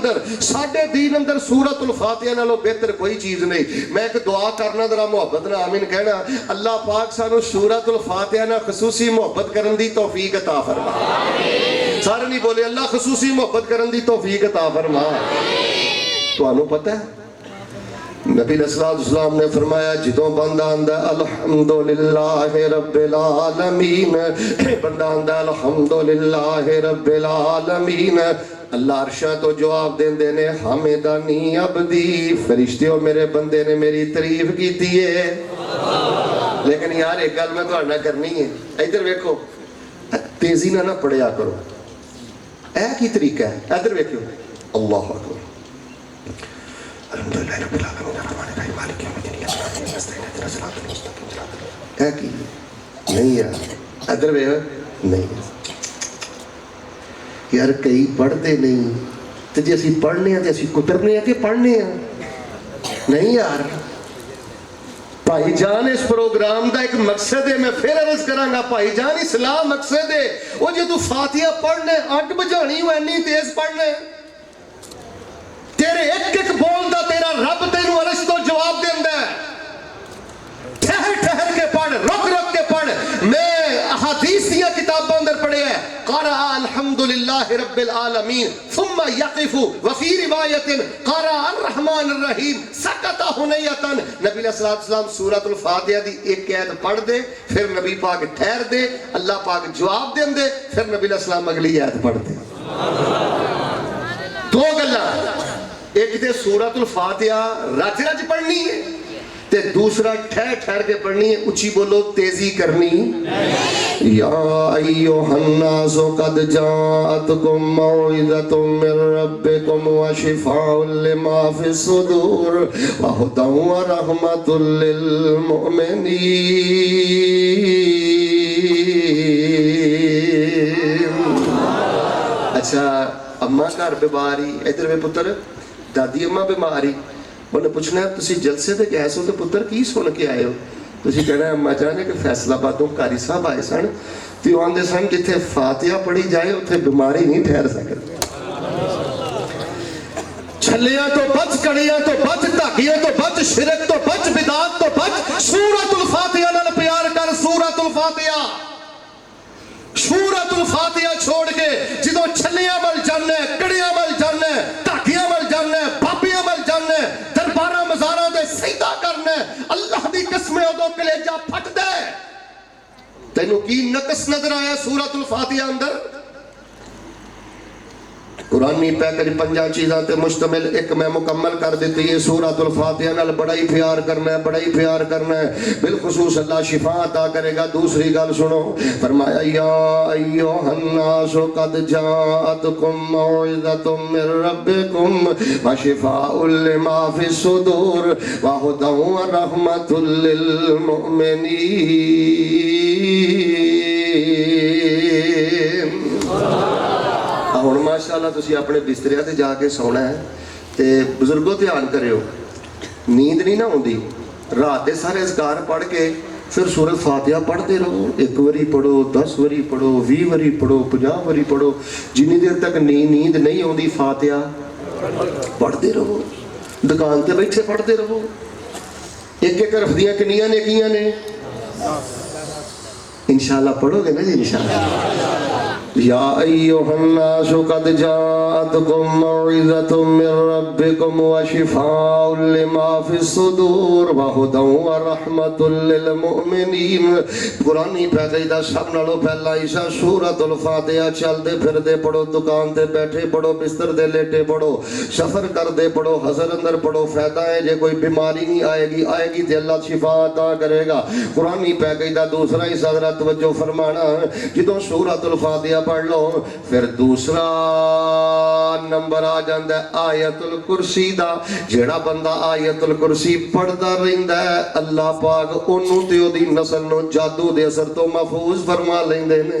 اندر ساڈے دین اندر سورۃ الفاتحہ نالوں بہتر کوئی چیز نہیں. میں ایک دعا کرنا ذرا محبت نال آمین کہنا. اللہ پاک سانو سورۃ الفاتحہ نال خصوصی محبت کرن دی توفیق عطا فرما. سارے نہیں بولے اللہ خصوصی محبت کرن دی توفیق عطا فرما. تانوں پتہ ہے نبی علیہ السلام نے فرمایا جدوں بندہ آندا الحمدللہ رب العالمین, بندہ آندا الحمدللہ رب العالمین, اللہ عرشاں تو جواب دیندے نے حمدنی عبدی, فرشتیوں میرے بندے نے میری تعریف کیتی ہے. لیکن یار ایک گل میں تہاڈے نال کرنی ہے, ادھر ویکھو تیزی نہ پڑھیا کرو. اے کی طریقہ ہے, ادھر ویکھو اللہ اکبر الحمدللہ رب العالمین الرحمن الرحیم مالک یوم الدین ایاک نعبد و ایاک نستعین اهدنا الصراط المستقیم. اے کی نہیں یار ادھر ویکھ نہیں یار کئی پڑھتے نہیں تو جی اسی پڑھنے ہیں تو اسی کترنے ہیں کہ پڑھنے ہیں نہیں یار. بھائی جان اس پروگرام دا ایک مقصد ہے, میں پھر عرض کروں گا بھائی جان اسلام مقصد ہے. وہ جی تو فاتحہ پڑھنے اگ بجھانی ہو اینی تیز پڑھنے, تیرے ایک ایک بول دا تیرا رب تینوں عرش تو جواب دیندا ہے. ٹھہر ٹھہر کے پڑھ, رک رک کے پڑھ. میں احادیث دیا کتابوں اندر پڑھے ہیں قرأ الحمدللہ رب العالمین ثم یقف وفی روایت قرأ الرحمن الرحیم سکت ہنیتا. نبی علیہ السلام سورۃ الفاتحہ دی ایک آیت پڑھ دے, پھر نبی پاک ٹھہر دے, اللہ پاک جواب دیں دے, پھر نبی علیہ السلام اگلی آیت پڑھ دے. دو گلاں, ایک تے سورۃ الفاتحہ رج رج پڑھنی ہے تے دوسرا ٹھہر ٹھہر کے پڑھنی ہے. اچھی بولو تیزی کرنی. یا ایھا الناس قد جاءتکم موعظۃ من ربکم وشفاء لما فی الصدور وہدی ورحمۃ للمؤمنین. اچھا اماں گھر بیماری, ادھر وے پتر دادی اماں بیماری, انہیں پوچھنا ہے تسی جلسے تے گئے سو تے پتر کی سن کے آئے ہو؟ تسی کہنا ہے اماں جان کہ فیصل آبادوں قاری صاحب آئے سن تے وہ آندے سن جتھے فاتحہ پڑھی جائے اتھے بیماری نہیں ٹھہر سکتی. چھلیاں تو بچ, کڑیاں تو بچ, دھاگیاں تو بچ, شرک تو بچ, بدعات تو بچ. سورۃ الفاتحہ نال پیار کر. سورۃ الفاتحہ, سورۃ الفاتحہ چھوڑ کے جدوں چھلیاں مل جانے, کڑیاں مل جانے, دھاگیاں مل جانے, بابیاں مل جانے, درباراں مزاراں دے سجدہ کرنے, اللہ دی قسمیں ادو کلیجہ پھٹ دے. تینوں کی نقص نظر آیا سورۃ الفاتحہ اندر؟ قرآنی پیکج 5 چیزاں تے مشتمل ایک میں مکمل کر دیتی ہے. سورۃ الفاتحہ نال بڑا ہی پیار کرنا ہے, بڑا ہی پیار کرنا ہے, بالخصوص اللہ شفا عطا کرے گا. دوسری گل سنو, فرمایا یا ایھا الناس قد جاءتکم موعظۃ من ربکم وشفاء لما فی الصدور وہدی ورحمۃ للمؤمنین. ہن ماشاءاللہ تسی اپنے بستریاں تے جا کے سونا ہے تے بزرگوں دھیان کریو, نیند نہیں نہ ہوندی. رات دے سارے اذکار پڑھ کے پھر سورۃ فاتحہ پڑھتے رہو. 1 واری پڑھو, 10 واری پڑھو, 20 واری پڑھو, 50 واری پڑھو, جنی دیر تک نیند نہیں ہوندی فاتحہ پڑھتے رہو. دکان تے بیٹھے پڑھتے رہو. ایک ایک حرف دیاں کنیاں نیکیاں نے, انشاءاللہ پڑھو گے نا جی انشاءاللہ. یا ایھا الناس قد جاءتکم موعظۃ من ربکم وشفاء لما فی الصدور وہدی ورحمۃ للمؤمنین. قرآنی پیکج دا سب نالوں پہلا حصہ سورۃ الفاتحہ. چلدے پھردے پڑھو, دکان تے بیٹھے پڑھو, بستر دے لیٹے پڑھو, سفر کردے پڑھو, حضر اندر پڑھو. فائدہ ہے جے کوئی بیماری نہیں آئے گی تے اللہ شفا عطا کرے گا. قرآنی پیکج دا دوسرا حصہ ذرا توجہ فرمانا, جدوں سورۃ الفاتحہ پڑھ لو پھر دوسرا نمبر آ جاندہ ہے آیت الکرسی دا. جیڑا بندہ آیت الکرسی پڑھدا رہندا ہے اللہ پاک اونوں تے اودی نسل نو جادو دے اثر تو محفوظ فرما لیندے نے.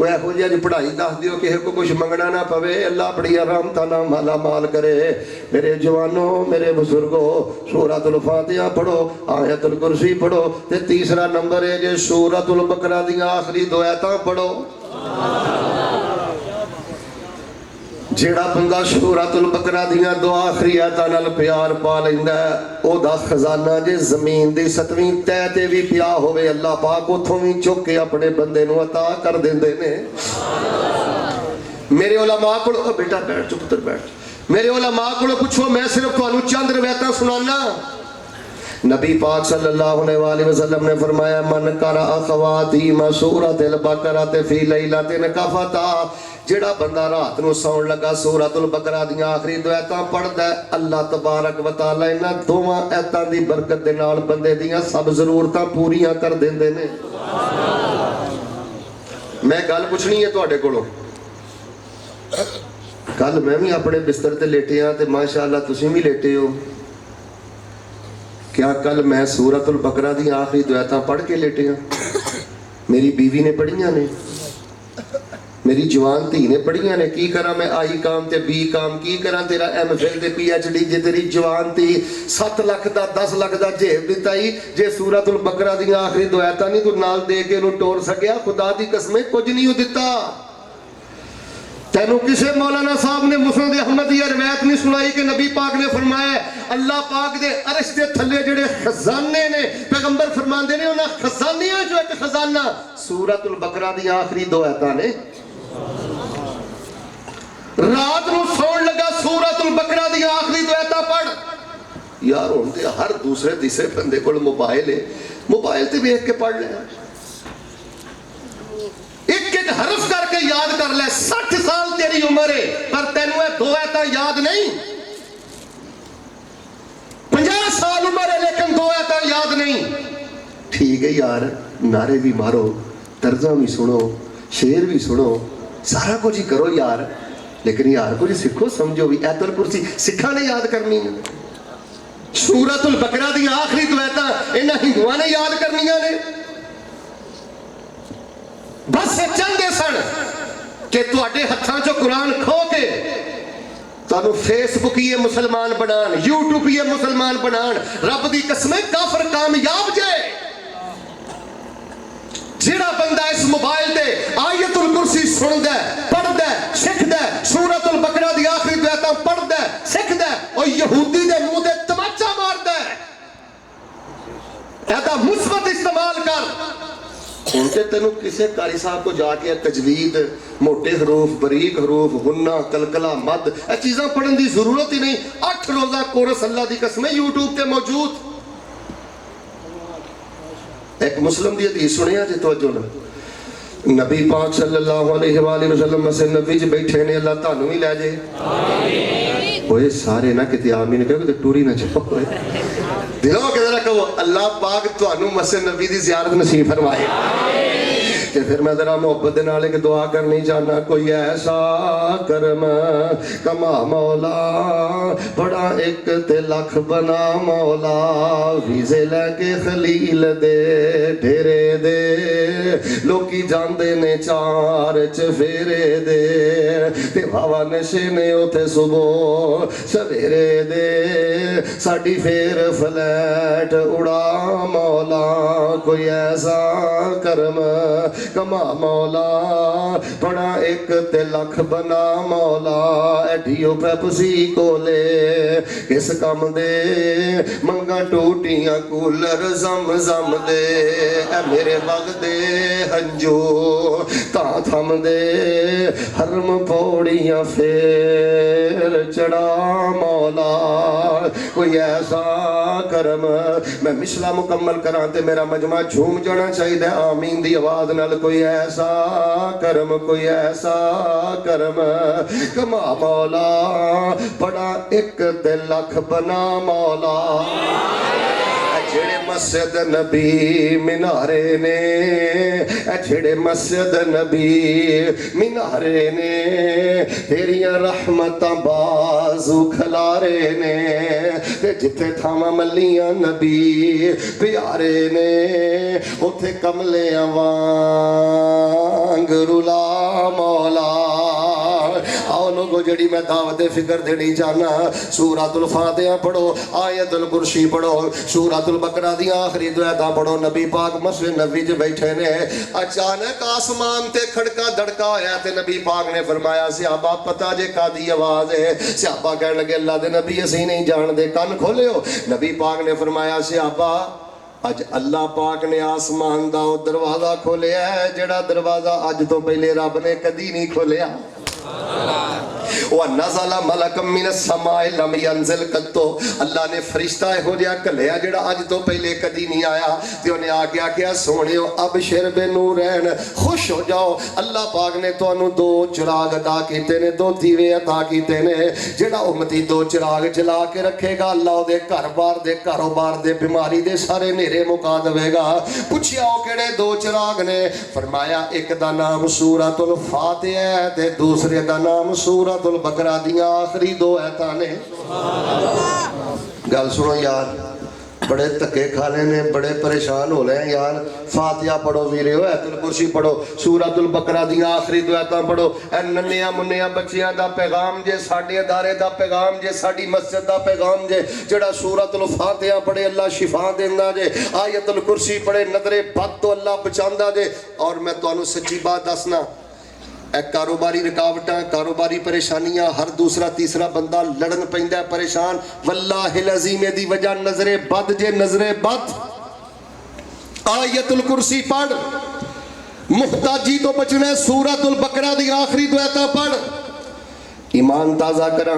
کوئی یہو جہی پڑھائی دس دیو کسی کو کچھ منگنا نہ پوے اللہ اپنی رحمتاں نال مالا مال کرے میرے جوانوں میرے بزرگوں سورۃ الفاتحہ پڑھو آیت الکرسی پڑھو تے تیسرا نمبر ہے جے سورۃ البقرہ دی آخری دو آیتاں پڑھو جیڑا بندہ سورۃ البقرہ دیاں دو آخری آیتاں نال پیار پا لیندا ہے او دا خزانہ جے زمین دی 7ویں تہہ تے بھی پیا ہوے اللہ پاک اتھوں بھی چک کے اپنے بندے نو عطا کر دیندے نے میرے علماء کو بیٹا بیٹھ چپ پتر بیٹھ میرے علماء کو پوچھو میں صرف تانوں چند روایتاں سنانا نبی پاک صلی اللہ علیہ وآلہ وسلم نے فرمایا من قرأ خواتیم سورۃ البقرہ فی لیلۃ کفتا جیڑا بندہ رات نو سون لگا سورۃ البقرہ دی آخری دو آیتاں پڑھدا ہے اللہ تبارک و تعالی انہاں دوواں آیتاں دی برکت دے نال بندے دیاں سب ضرورتاں پوریاں کر دیندے نے میں گل پوچھنی ہے تواڈے کولوں کل میں بھی اپنے بستر تے لیٹے ہاں تے ماشاءاللہ تسی بھی لیٹے ہو کیا کل میں سورۃ البقرہ دی آخری دو آیتاں پڑھ کے لیٹے ہاں میری بیوی نے پڑھیاں نے میری جوان تھی نے پڑھیاں نے کی کرا میں آئی کام تے بی کام کی کرا تیرا ایم فل تے پی ایچ ڈی جے تیری جوان تھی 7 لاکھ دا 10 لاکھ دا جیب دیتا ہی جے سورۃ البقرہ دی آخری دو آیتاں نہیں تو نال دے کے انہوں ٹور سکیا خدا دی قسمیں کچھ نہیں ہو دیتا تینوں کسے مولانا صاحب نے مسند احمد یہ روایت نہیں سنائی کہ نبی پاک نے فرمایا اللہ پاک دے عرش دے تھلے جڑے خزانے نے پیغمبر فرماندے نے انہاں خزانیاں جو ایک خزانہ سورۃ البقرہ دی آخری دو آیتاں نے رات نو سون لگا سورۃ البقرہ دی آخری دو آیتاں پڑھ یار ہن تے ہر دوسرے تیسرے بندے کول موبائل ہے موبائل تے ویکھ کے پڑھ لے ایک ایک حرف کر کے یاد کر لے 60 سال تیری عمر ہے پر تینوں دو آیتاں یاد نہیں 50 سال عمر ہے لیکن دو آیتاں یاد نہیں ٹھیک ہے یار نعرے بھی مارو طرزاں بھی سنو شعر بھی سنو سارا کچھ ہی کرو یار لیکن یار کچھ سکھو سمجھو بھی آیت الکرسی سکھا نے یاد کرنی ہے سورۃ البقرہ دی آخری دو آیتاں انہاں ہندوؤں نے یاد کرنیاں نے بس چندے سن کہ تواڈے ہتھاں چوں قرآن کھو کے تانوں فیس بک یہ مسلمان بنان یوٹیوب یہ مسلمان بنان رب دی قسمیں کافر کامیاب جائے جڑا بندہ اس موبائل تے آیت الکرسی سندا ہے پڑھدا ہے سکھدا ہے سورۃ البقرہ دی آخری دو آیتاں پڑھدا ہے سکھدا ہے او یہودی دے منہ تے تماچا ماردا ہے ایدا مثبت استعمال کر ہن تے تینوں کسے قاری صاحب کو جا کے تجوید موٹے حروف باریک حروف غنہ قلقلہ مد اے چیزاں پڑھن دی ضرورت ہی نہیں 8 روزہ کورس اللہ دی قسم یوٹیوب تے موجود ایک مسلم دی حدیث سنیا جی توجہ نہ نبی پاک صلی اللہ علیہ وآلہ وسلم مسجد نبی جی بیٹھے نے اللہ تانوں ہی لے جائے اوئے سارے نہ کہتے آمین کہو کہ ٹوری نہ جاؤ دلوں کے ذرا کہو اللہ پاک تانوں مسجد نبی دی زیارت نصیب فرمائے کہ پھر میں ذرا محبت دے نال ایک دعا کرنی چاہنا کوئی ایسا کرم کما مولا بڑا ایک تے لکھ بنا مولا ویزے لے کے خلیل دے ڈھیرے دے لوکی جاندے نے چار چفیرے دے تے بھاوا نشے نے اوتھے صبح سویرے دے ساڈی پھر فلیٹ اڑا مولا کوئی ایسا کرم کما مولا بڑا ایک تے لکھ بنا مولا ایڈیو پیپسی کو لے اس کام دے منگا ٹوٹیاں کولر زم زم دے اے میرے باغ دے ہنجو تا تھم دے حرم پوڑیاں پھر چڑھا مولا کوئی ایسا کرم میں مشلا مکمل کراں تے میرا مجمع جھوم جانا چاہیے آمین دی آواز نال کوئی ایسا کرم کوئی ایسا کرم کما مولا بڑا ایک تے لکھ بنا مولا جڑے مسجد نبی مینارے نے اے جڑے مسجد نبی مینارے نے تیریاں رحمتاں بازو کھلارے نے تے جتھے تھاواں ملیاں نبی پیارے نے اوتھے کملیاں وانگ رولا مولا آؤ لوگو جڑی میں دعوت فکر دینی چاہنا سورۃ الفاتحہ پڑھو آیت الکرسی پڑھو سورۃ البقرہ دی آخری دو آیتاں پڑھو نبی پاک مسجد نبی جو بیٹھے نے اچانک آسمان تے کھڑکا دھڑکا ہویا تے نبی پاک نے فرمایا صحابہ پتہ جے کادی آواز ہے صحابہ کہنے لگے اللہ دے نبی اسی نہیں جان دے کان کھولے ہو نبی پاک نے فرمایا صحابہ اج اللہ پاک نے آسمان دا دروازہ کھولیا ہے جڑا دروازہ اج تو پہلے رب نے کدی نہیں کھولیا وَنَزَلَ مَلَكًا مِّنَ السَّمَاءِ لَمْ يَنزِلْ قَطُّ اللہ نے فرشتہ ہو جیا کلیا جڑا اج تو پہلے کدی نہیں آیا تے انہیں آگیا کیا سونیو ابشر بنورین خوش ہو جاؤ اللہ پاک نے تو انہوں دو چراغ عطا کیتے نے دو دیوے عطا کیتے نے جڑا امتی دو چراغ جلا کے رکھے گا اللہ دے گھر بار دے کاروبار دے بیماری دے سارے نیرے مکا دے گا پوچھیا او کیڑے دو چراغ نے فرمایا ایک دا نام سورۃ الفاتحہ تے دوسرے دا نام سورۃ البقرہ دیاں آخری دو آیتاں نے گل سنو یار بڑے تکے کھانے نے بڑے پریشان ہو لے یار فاتحہ پڑھو ویریو ایت الکرسی پڑھو سورۃ البقرہ دیاں آخری دو آیتاں پڑھو اے ننیاں منیاں بچیاں دا پیغام جے ساڈے ادارے دا پیغام جے ساڈی مسجد دا پیغام جے جڑا سورۃ الفاتحہ پڑھے اللہ شفا دیندا جے آیت الکرسی پڑھے نظر بد تو اللہ بچاندا جے اور میں تانوں سچی بات دسنا ایک کاروباری رکاوٹاں کاروباری پریشانیاں ہر دوسرا تیسرا بندہ لڑن پیندا ہے پریشان واللہ العظیم دی وجہ نظر بد جے نظر بد آیت الکرسی پڑھ محتاجی تو بچنے سورۃ البقرہ دی آخری دو آیتاں پڑھ ایمان تازہ کراں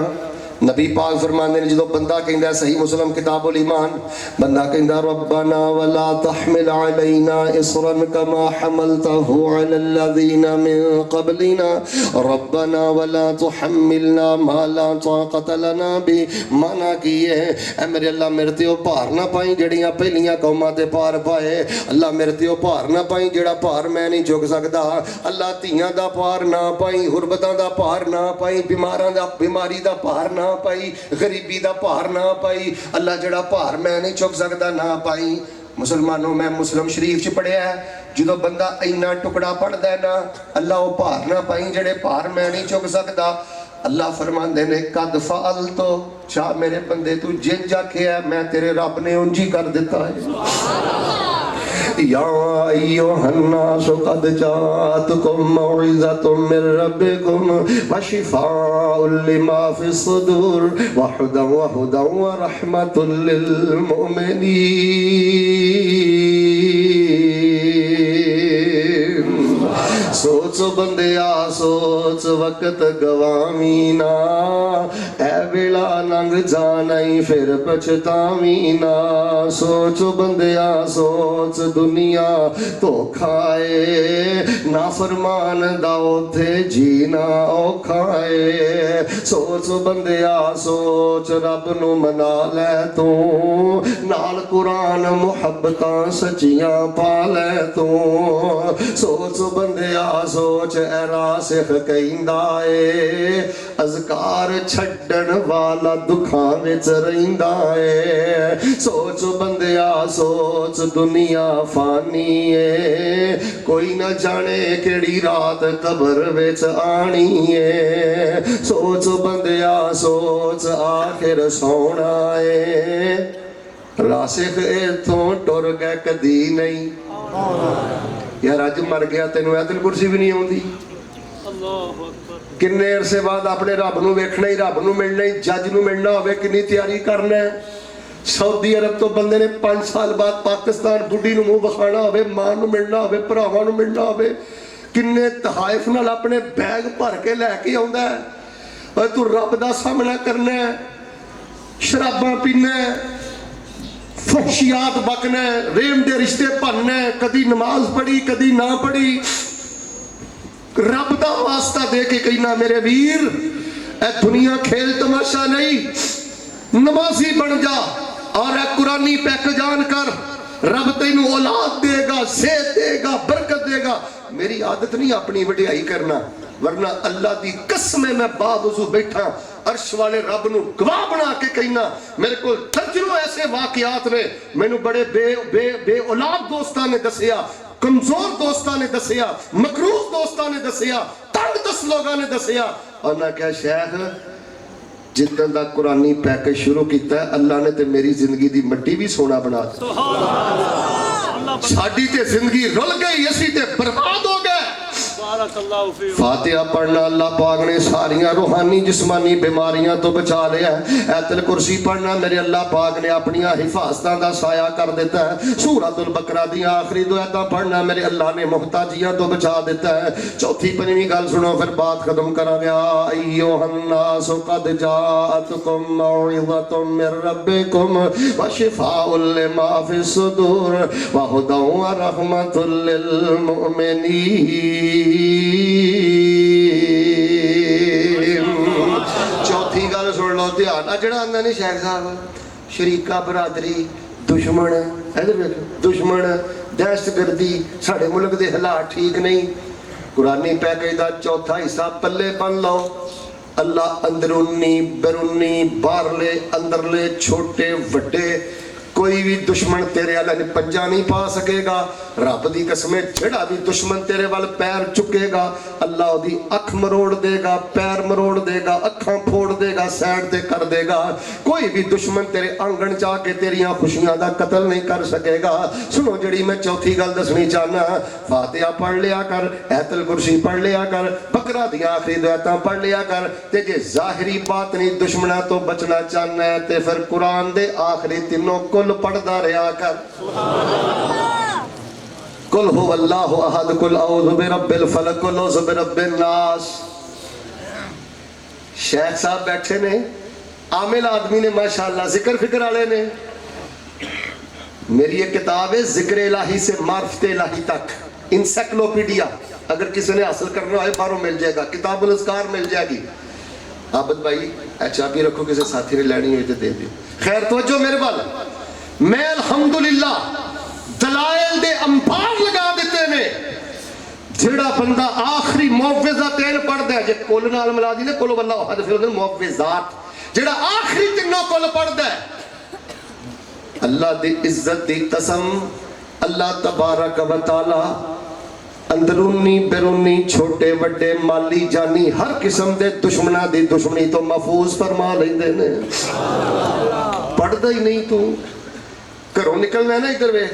نبی پاک فرماندے نے جدو بندہ کہندا ہے صحیح مسلم کتاب الایمان بندہ کہندا ربنا ولا تحمل علينا اصرا كما حملته على الذين من قبلنا ربنا ولا تحملنا ما لا طاقة لنا به مانا کیے اے میرے اللہ میرے تے او بھار نہ پائی جڑیاں پہلیاں قوماں تے پار پائے اللہ میرے تے او بھار نہ پائی جڑا بھار میں نہیں چک سکدا اللہ تیاں دا پار نہ پائی غربتاں دا پار نہ پائی بیماراں دا بیماری دا پار نہ پائی غریبی دا پار نہ پائی اللہ جڑا پار میں نہیں چک سکتا نہ پائی مسلمانوں میں مسلم شریف چ پڑھیا ہے جدو بندہ اینا ٹکڑا پڑھدا ہے نا اللہ وہ پار نہ پائی جڑے پار میں نہیں چک سکتا اللہ فرماندے نے قد فعلتو چاہ میرے بندے تو جن جا کے ہے میں تیرے رب نے انجی کر دیتا ہے یا ایوہ الناس قد جاتکم موعظۃ من ربکم وشفاء لما فی الصدور وہدی ورحمۃ للمؤمنین سوچ بندیا سوچ وقت گوامینا اے ویلا ننگ جانائی پھر پچھتاوینا سوچ بندیا سوچ دنیا تو کھائے نافرمان داؤ تھے جینا او کھائے سوچ بندیا سوچ رب نو منا لے تو نال قرآن محبتاں سچیاں پا لے تو سوچ بندیا سوچ اے راسخ کہندا اے اذکار چھڈن والا دکھاں وچ رہندا اے سوچ بندیا سوچ دنیا فانی اے کوئی نہ جانے کیڑی رات قبر وچ آنی اے سوچ بندیا سوچ آخر سونا اے راسخ ایتھوں ٹر گئے کدی نہیں یار اج مر گیا تینوں ایت الکرسی بھی نہیں ہوندی کنے عرصے بعد اپنے رب نو ویکھنا ہی رب نو ملنا ہی جج نو ملنا ہوئے کنی تیاری کرنا ہے سعودی عرب تو بندے نے 5 سال بعد پاکستان بڈھی نو منہ بخانا ہوئے ماں نو ملنا ہوئے بھراواں نو ملنا ہوئے کنے تحائف نال اپنے بیگ بھر کے لے کے آوندا ہے اور تو رب دا سامنا کرنا ہے شراباں پینا ہے فحشیات بکنا ہے ریم دے رشتے پڑھنا ہے کدی نماز پڑھی کدی نہ پڑھی رب دا واسطہ دے کے کہنا میرے ویر اے دنیا کھیل تماشا نہیں نمازی بن جا اور اے قرآنی پیک جان کر رب تینوں اولاد دے گا، صحت دے گا، برکت دے گا. میری عادت نہیں اپنی وڈیائی کرنا، ورنہ اللہ دی قسم میں باوضو بیٹھا عرش والے رب نو گواہ بنا کے کہنا میرے کو درجنوں ایسے واقعات نے مینوں بڑے بے اولاد دوستاں نے دسیا، کمزور دوستاں نے دسیا، مقروض دوستاں نے دسیا، تنگ دس لوگاں نے دسیا. اور نہ کہا شیخ جتن دا قرآنی پیکج شروع کیتا ہے اللہ نے تے میری زندگی دی مٹی بھی سونا بنا دی. ساڈی تے زندگی رل گئی، اسی تے برباد ہو گئے. فاتحہ پڑھنا اللہ پاک نے ساریاں روحانی جسمانی بیماریاں تو بچا لیا ہے. ایت الکرسی پڑھنا میرے اللہ پاک نے اپنی حفاظتاں دا سایہ کر دیتا ہے. سورۃ البقرہ دی آخری دو آیتاں پڑھنا میرے اللہ نے محتاجیاں تو بچا دیتا ہے. چوتھی پنجویں گل سنو پھر بات ختم کرا گیا. ایھا الناس قد جاءتکم موعظۃ من ربکم وشفاء لما فی الصدور وہدی ورحمۃ للمؤمنین. چوتھی گل سن لو دھیان. جڑا آندا نہیں شیخ صاحب شریکہ برادری دشمن ادھر دشمن دہشت گردی ساڈے ملک دے حالات ٹھیک نہیں، قرآنی پیکج دا چوتھا حصہ پلے بن لو. اللہ اندرونی بیرونی باہرلے اندرلے چھوٹے وڈے کوئی بھی دشمن تیرے والے پنجا نہیں پا سکے گا. رب دی قسم جڑا بھی دشمن تیرے وال پیر چکے گا اللہ دی اکھ مروڑ دے گا، پیر مروڑ دے گا، اکھاں پھوڑ دے گا، سائڈ تے کر دے گا. کوئی بھی دشمن تیرے آنگن چاہ کے تیریاں خوشیاں دا قتل نہیں کر سکے گا. سنو جڑی میں چوتھی گل دسنی چاہنا، فاتحہ پڑھ لیا کر، ایت الکرسی پڑھ لیا کر، بقرہ دی آخری دو آیتاں پڑھ لیا کر. تے جے ظاہری باطنی دشمناں تو بچنا چاہنا ہے تے پھر قرآن دے آخری تینوں کل پڑھدا رہیا کر. قل هو اللہ احد، قل اعوذ برب الفلق، قل اعوذ برب الناس. شیخ صاحب بیٹھے نے، عامل آدمی نے ماشاءاللہ، ذکر فکر والے نے. میری ایک کتاب ہے ذکر الہی سے معرفت الہی تک، انسائکلوپیڈیا. اگر کسی نے حاصل کرنا ہے باہروں مل جائے گا. کتاب الاذکار مل جائے گی. عابد بھائی چابی رکھو، کسی ساتھی نے لینی ہوئی تو دے دی. خیر توجہ میرے بال، میں الحمدللہ دلائل دے امبار لگا دیتے نے. جڑا بندہ آخری معوذہ تین پڑھ دے جے کل نال ملا دی نے کلو واللہ احد پھر انہوں معوذات جڑا آخری تینوں کل پڑھ دے اللہ دی عزت دی قسم اللہ تبارک و تعالی اندرونی بیرونی چھوٹے وڈے مالی جانی ہر قسم دے دشمنہ دی دشمنی تو محفوظ فرما لیندے نے. پڑھ دا ہی نہیں تو کرو نکلنا ہے نا ادھر وے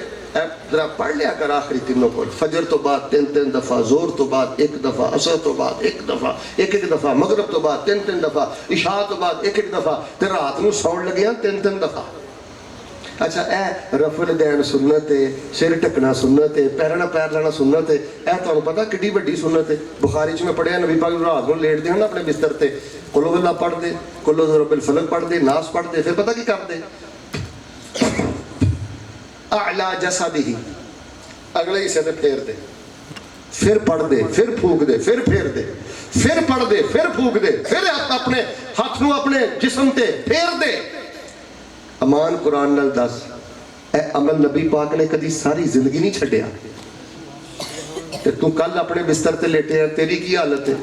ذرا پڑھ لیا کر آخری تینوں کو. فجر تو بعد تین دفعہ، زور تو بعد ایک دفعہ، عصر تو بعد ایک دفعہ، ایک دفعہ، مغرب تو بعد تین دفعہ، عشاء تو بعد ایک دفعہ، تے رات نو سون لگیا تین دفعہ. اچھا اے رفع الیدین سنت ہے، سر ٹکنا سنت ہے، پیرنا پیر لینا سنت ہے. اے تانوں پتہ کڈی وڈی سنت ہے. بخاری چ میں پڑھیا نبی پاک رات نو لیٹ دے ہن اپنے بستر تے قل هو اللہ پڑھ دے، قل اعوذ برب الفلق پڑھ دے، ناس پڑھ دے. پھر پتہ کی کر دے اعلی جسدہ اگلے حصے تے پھیر دے، پھر پڑھ دے، پھر پھونک دے، پھر پھیر دے، پھر پڑھ دے، پھر پھونک دے، پھر اپنے ہاتھ نو اپنے جسم تے پھیر دے. امان قرآن نال دس اے عمل نبی پاک نے کدی ساری زندگی نہیں چھڈیا. تے تو کل اپنے بستر تے لیٹے ہیں تیری کی حالت ہے؟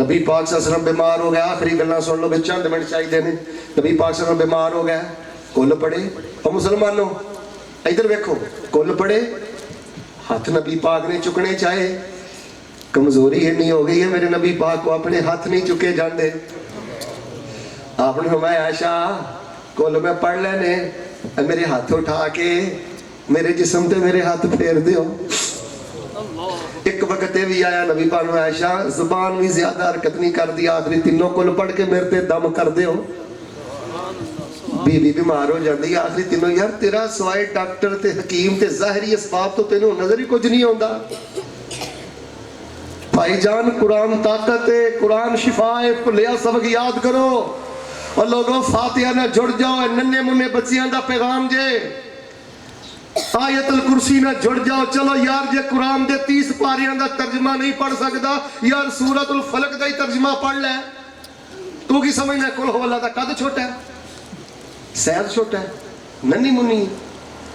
نبی پاک صلی اللہ علیہ وسلم بیمار ہو گیا. آخری گلاں سن لو چند منٹ چاہیے نے. نبی پاک صلی اللہ علیہ وسلم بیمار ہو گیا، کل پڑے. اور مسلمانوں ادھر ویکھو کل پڑے، ہاتھ نبی پاک نے چکنے چاہے. کمزوری نہیں ہو گئی ہے میرے نبی پاک کو اپنے ہاتھ نہیں چکے جاندے. آپ نے فرمایا عائشہ کل میں پڑھ لینے میرے ہاتھ اٹھا کے میرے جسم تے میرے ہاتھ پھیر دیو. ایک وقت بھی آیا نبی پاک نے عائشہ زبان بھی زیادہ حرکت نہیں کر دی، آخری تینوں کل پڑھ کے میرے تے دم کر دیو. بی بی بیمار ہو جاندی آخری تینوں یار تیرا سوائے ڈاکٹر تے حکیم تے ظاہری اسباب تو تینوں نظر ہی کچھ نہیں ہوندا. بھائی جان قرآن طاقت ہے، قرآن شفا ہے. بھلیا سبق یاد کرو اور لوگوں فاتحہ نہ جڑ جاؤ. ننے منے بچیاں دا پیغام جے آیت الکرسی نہ جڑ جاؤ. چلو یار جے قرآن دے 30 پاریاں دا ترجمہ نہیں پڑھ سکدا یار سورۃ الفلق دا ہی ترجمہ پڑھ لے. تو کی سمجھنا قل هو اللہ دا قد چھوٹا ہے، سیز چھوٹا ہے، ننی منی.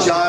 4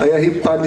ਅਸੀਂ 5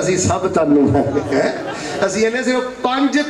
ਅਸੀਂ ਸਭ ਤਨ ਨੂੰ ਮੰਨਦੇ ਆ। ਅਸੀਂ ਇਹਨੇ ਸਿਰਫ 5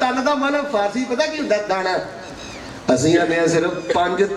ਤਨ ਦਾ ਮਤਲਬ ਫਾਰਸੀ ਪਤਾ ਕੀ ਹੁੰਦਾ? ਦਾਣਾ। ਅਸੀਂ ਇਹਨੇ ਸਿਰਫ 5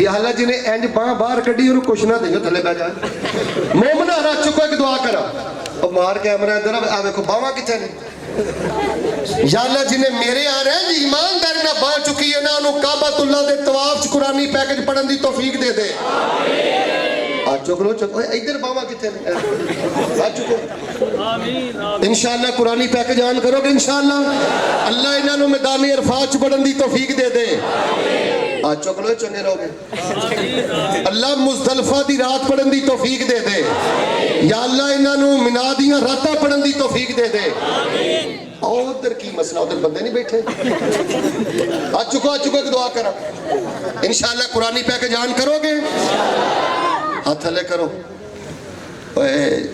یا اللہ جنہیں انج باں باہر کڈی انہوں کچھ نہ دیں تھلے بہ جائے مومنہ رات چکو ایک دعا کرا اور مار کیمرہ اندر آوے کو باواں کتنے نے یا اللہ جنہیں میرے آ رہے ہیں ایمانداری نہ باں چکی ہے نہ انہوں کعبۃ اللہ دے طواف قرآنی پیکج پڑھن دی توفیق دے دے آج چکلو چکو ادھر باواں کتنے نے آج چکو انشاءاللہ قرآنی پیکج آن کرو گے انشاءاللہ اللہ انہوں نے میدان عرفات پڑھن دی توفیق دے دے آج چکلو چنگے رہو گے اللہ مزدلفہ دی رات پڑھن دی توفیق دے دے یا اللہ انہوں منا دیاں راتاں پڑھن دی توفیق دے دے اور ادھر کی مسئلہ ادھر بندے نہیں بیٹھے آج چکو ایک دعا کرا انشاءاللہ قرآنی پیکج آن کرو گے ہاتھ لے کرو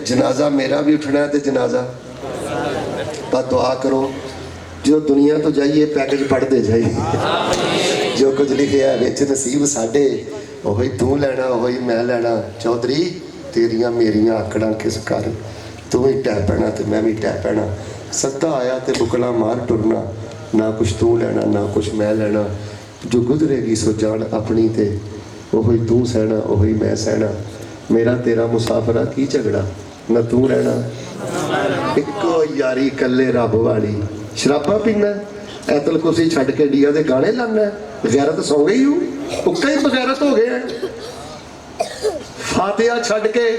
جنازہ میرا بھی اٹھنا ہے تے جنازہ بات دعا کرو جو دنیا تو جائیے پیکج پڑھ دے جائیے جو کچھ لکھے ہے ویچ نصیب ساڑھے وہی تو لینا وہی میں لینا چودھری تیریاں میریاں آکڑاں کس کر تو ہی ٹہ پینا تے میں بھی ٹہ پینا سدا آیا تے بکلا مار ٹرنا نہ کچھ تو لینا نہ کچھ میں لینا جو گزرے گی سو جان اپنی تے وہی تو سہنا وہی میں سہنا میرا تیرا مسافرہ کی جھگڑا نہ تو رہنا ایکو یاری کلے رب والی شرابہ پینا ایت الکرسی چھڑ کے ڈیا دے گانے لانا غیرت سو گئی ہوں اکا ہی بغیرت ہو گئے ہیں فاتحہ چھڑ کے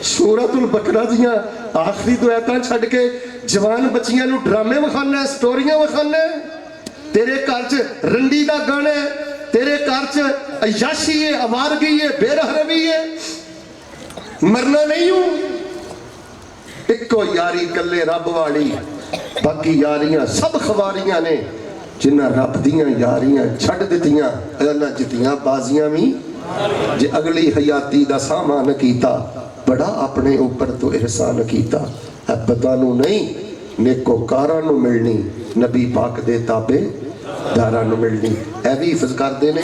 سورۃ البقرہ دیاں آخری دعایتاں چھڑ کے جوان بچیاں نو ڈرامے وکھانا ہے سٹوریاں وکھانا ہے تیرے گھر چ رنڈی دا گانا ہے تیرے گھر چ عیاشی ہے آوارگی ہے بے رحمی ہے مرنا نہیں ہوں ایکو یاری کلے رب والی باقی یاریاں سب خواریاں نے جنہ رب دیاں یاریاں چھڑ دیتیاں اللہ جتیاں بازیاں بھی جے اگلی حیاتی دا سامان کیتا بڑا اپنے اوپر تو احسان کیتا اب بتانو نہیں نیکو کارانو ملنی نبی پاک دے تابے دارانو ملنی اے بھی حفظ کر دینے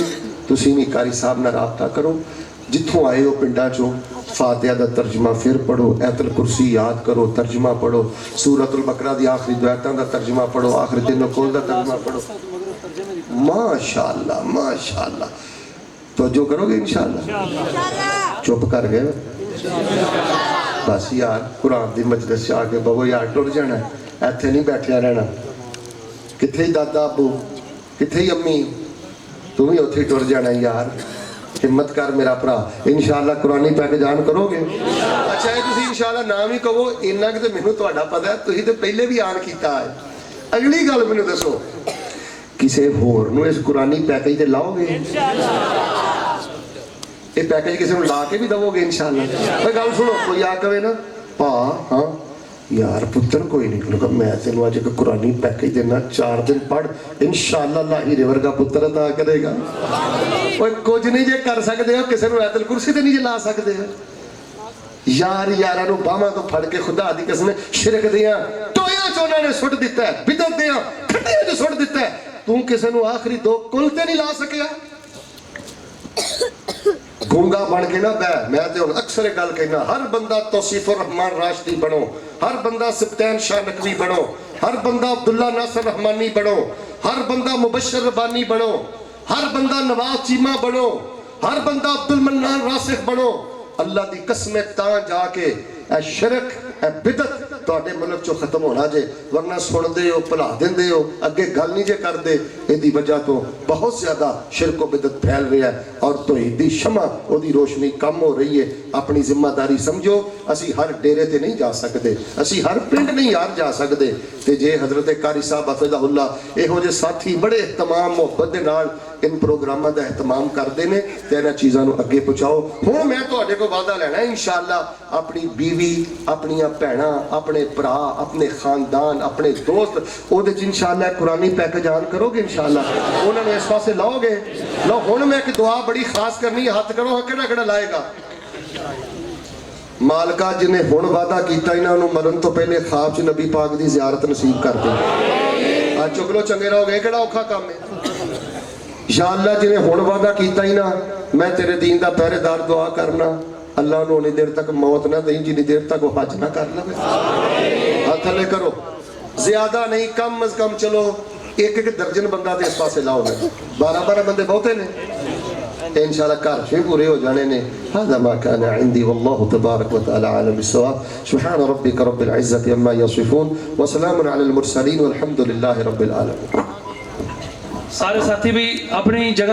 تسی بھی کاری صاحب نہ رابطہ کرو جتھوں آئے ہو پنڈا چو فاتحہ دا ترجمہ پھر پڑھو ایت الکرسی یاد کرو ترجمہ پڑھو سورۃ البقرہ دی آخری دعایتاں دا ترجمہ پڑھو آخری دن کول دا ترجمہ پڑھو ماشاءاللہ ماشاءاللہ توجہ کرو گے انشاءاللہ چپ کر گئے بس یار قرآن دی مجلس سے آگے بابو یار ٹر جانا ہے ایتھے نہیں بیٹھیا رہنا کتھے ہی دادا ابو کتھے ہی امی تم ہی اتھے ٹر جانا ہے یار ہمت کر میرا پرا انشاءاللہ قرآنی پیکج آن کرو گے اچھا ہے تسی انشاءاللہ نام ہی کہو انہا کہ تو منو تو اڈا پتا ہے تسی تو پہلے بھی آن کیتا ہے اگلی گل منو دسو کسے ہور نو اس قرآنی پیکج دے لاؤ گے یہ پیکج کسی نے لا کے بھی دو گے انشاءاللہ کوئی گل سنو کوئی آ کہے نا پا ہاں یار پتر کوئی نہیں لگا میں تینوں آج ایک قرآنی پیکج دینا 4 دن پڑھ انشاءاللہ اللہ ہی ریور کا پتر عطا کرے گا کوئی کچھ نہیں جے کر سکتے ہو کسی نے ایت الکرسی تے نہیں جے لا سکتے ہو یار یارانو باما تو پھڑ کے خدا دی قسم شرک دیاں ٹویاں چونا نے سٹ دیتا ہے بدت دیاں کھٹیاں جو سٹ دیتا ہے تو کسی نے آخری 2 کلتے نہیں لا سکیا گونگا بن کے نہ بے میں تے اکثر گل کہنا ہر بندہ توصیف الرحمن راشدی بنو ہر بندہ سبتین شاہ نقوی بنو ہر بندہ عبداللہ ناصر رحمانی بنو ہر بندہ مبشر ربانی بنو ہر بندہ نواز چیمہ بنو ہر بندہ عبد المنان راسخ بنو اللہ دی قسم تاں جا کے اے شرک اے بدت تو آٹے ملک چو ختم ہونا جے ورنہ سن دے ہو پلا دن دے ہو اگے گل نہیں جے کر دے ایدی وجہ تو بہت زیادہ شرک و بدت پھیل رہا ہے اور تو ایدی شمع او دی روشنی کم ہو رہی ہے اپنی ذمہ داری سمجھو اسی ہر ڈیرے تے نہیں جا سکتے اسی ہر پنڈ نہیں یار جا سکتے تے جے حضرت قاری صاحب حفظہ اللہ اے ہو جے ساتھی بڑے احتمام محبت دے نال ان پروگرامہ دا احتمام کر دینے تینا چیزاں نو اگے پہنچاؤ ہوں میں تو آٹے کو وعدہ لینا ہے انشاءاللہ اپنی بیوی اپنی بہنا اپنے برا اپنے خاندان اپنے دوست او دے انشاءاللہ قرآنی پیکج آن کرو گے انشاءاللہ انہوں نے اس پاسے لاؤ گے لو ہوں میں ایک دعا بڑی خاص کرنی ہے ہاتھ کرو کڑا کڑا لائے گا مالکہ جنہیں ہون وعدہ کیتا انہوں نے مرن تو پہلے خواب چ نبی پاک دی زیارت نصیب کر دیں آج چکلو چنگے رہو گے کڑا اوکھا کام ہے یا اللہ جنہیں ہون وعدہ کیتا ہی نا میں تیرے دین دا پہرے دار دعا کرنا اللہ انہوں نے دیر تک موت نہ دیں جنہیں دیر تک وہ حج نہ کر لے ہاتھ لے کرو زیادہ نہیں کم از کم چلو ایک درجن بندہ دے اس پاسے لاؤ میں 12 بندے بہتے نے انشاءاللہ گھر بھی پورے ہو جانے نے هذا ما كان عندي والله تبارك وتعالى عالم بالصواب سبحان ربك رب العزة عما يصفون وسلام على المرسلين والحمد لله رب العالمين. سارے ساتھی بھی اپنی جگہ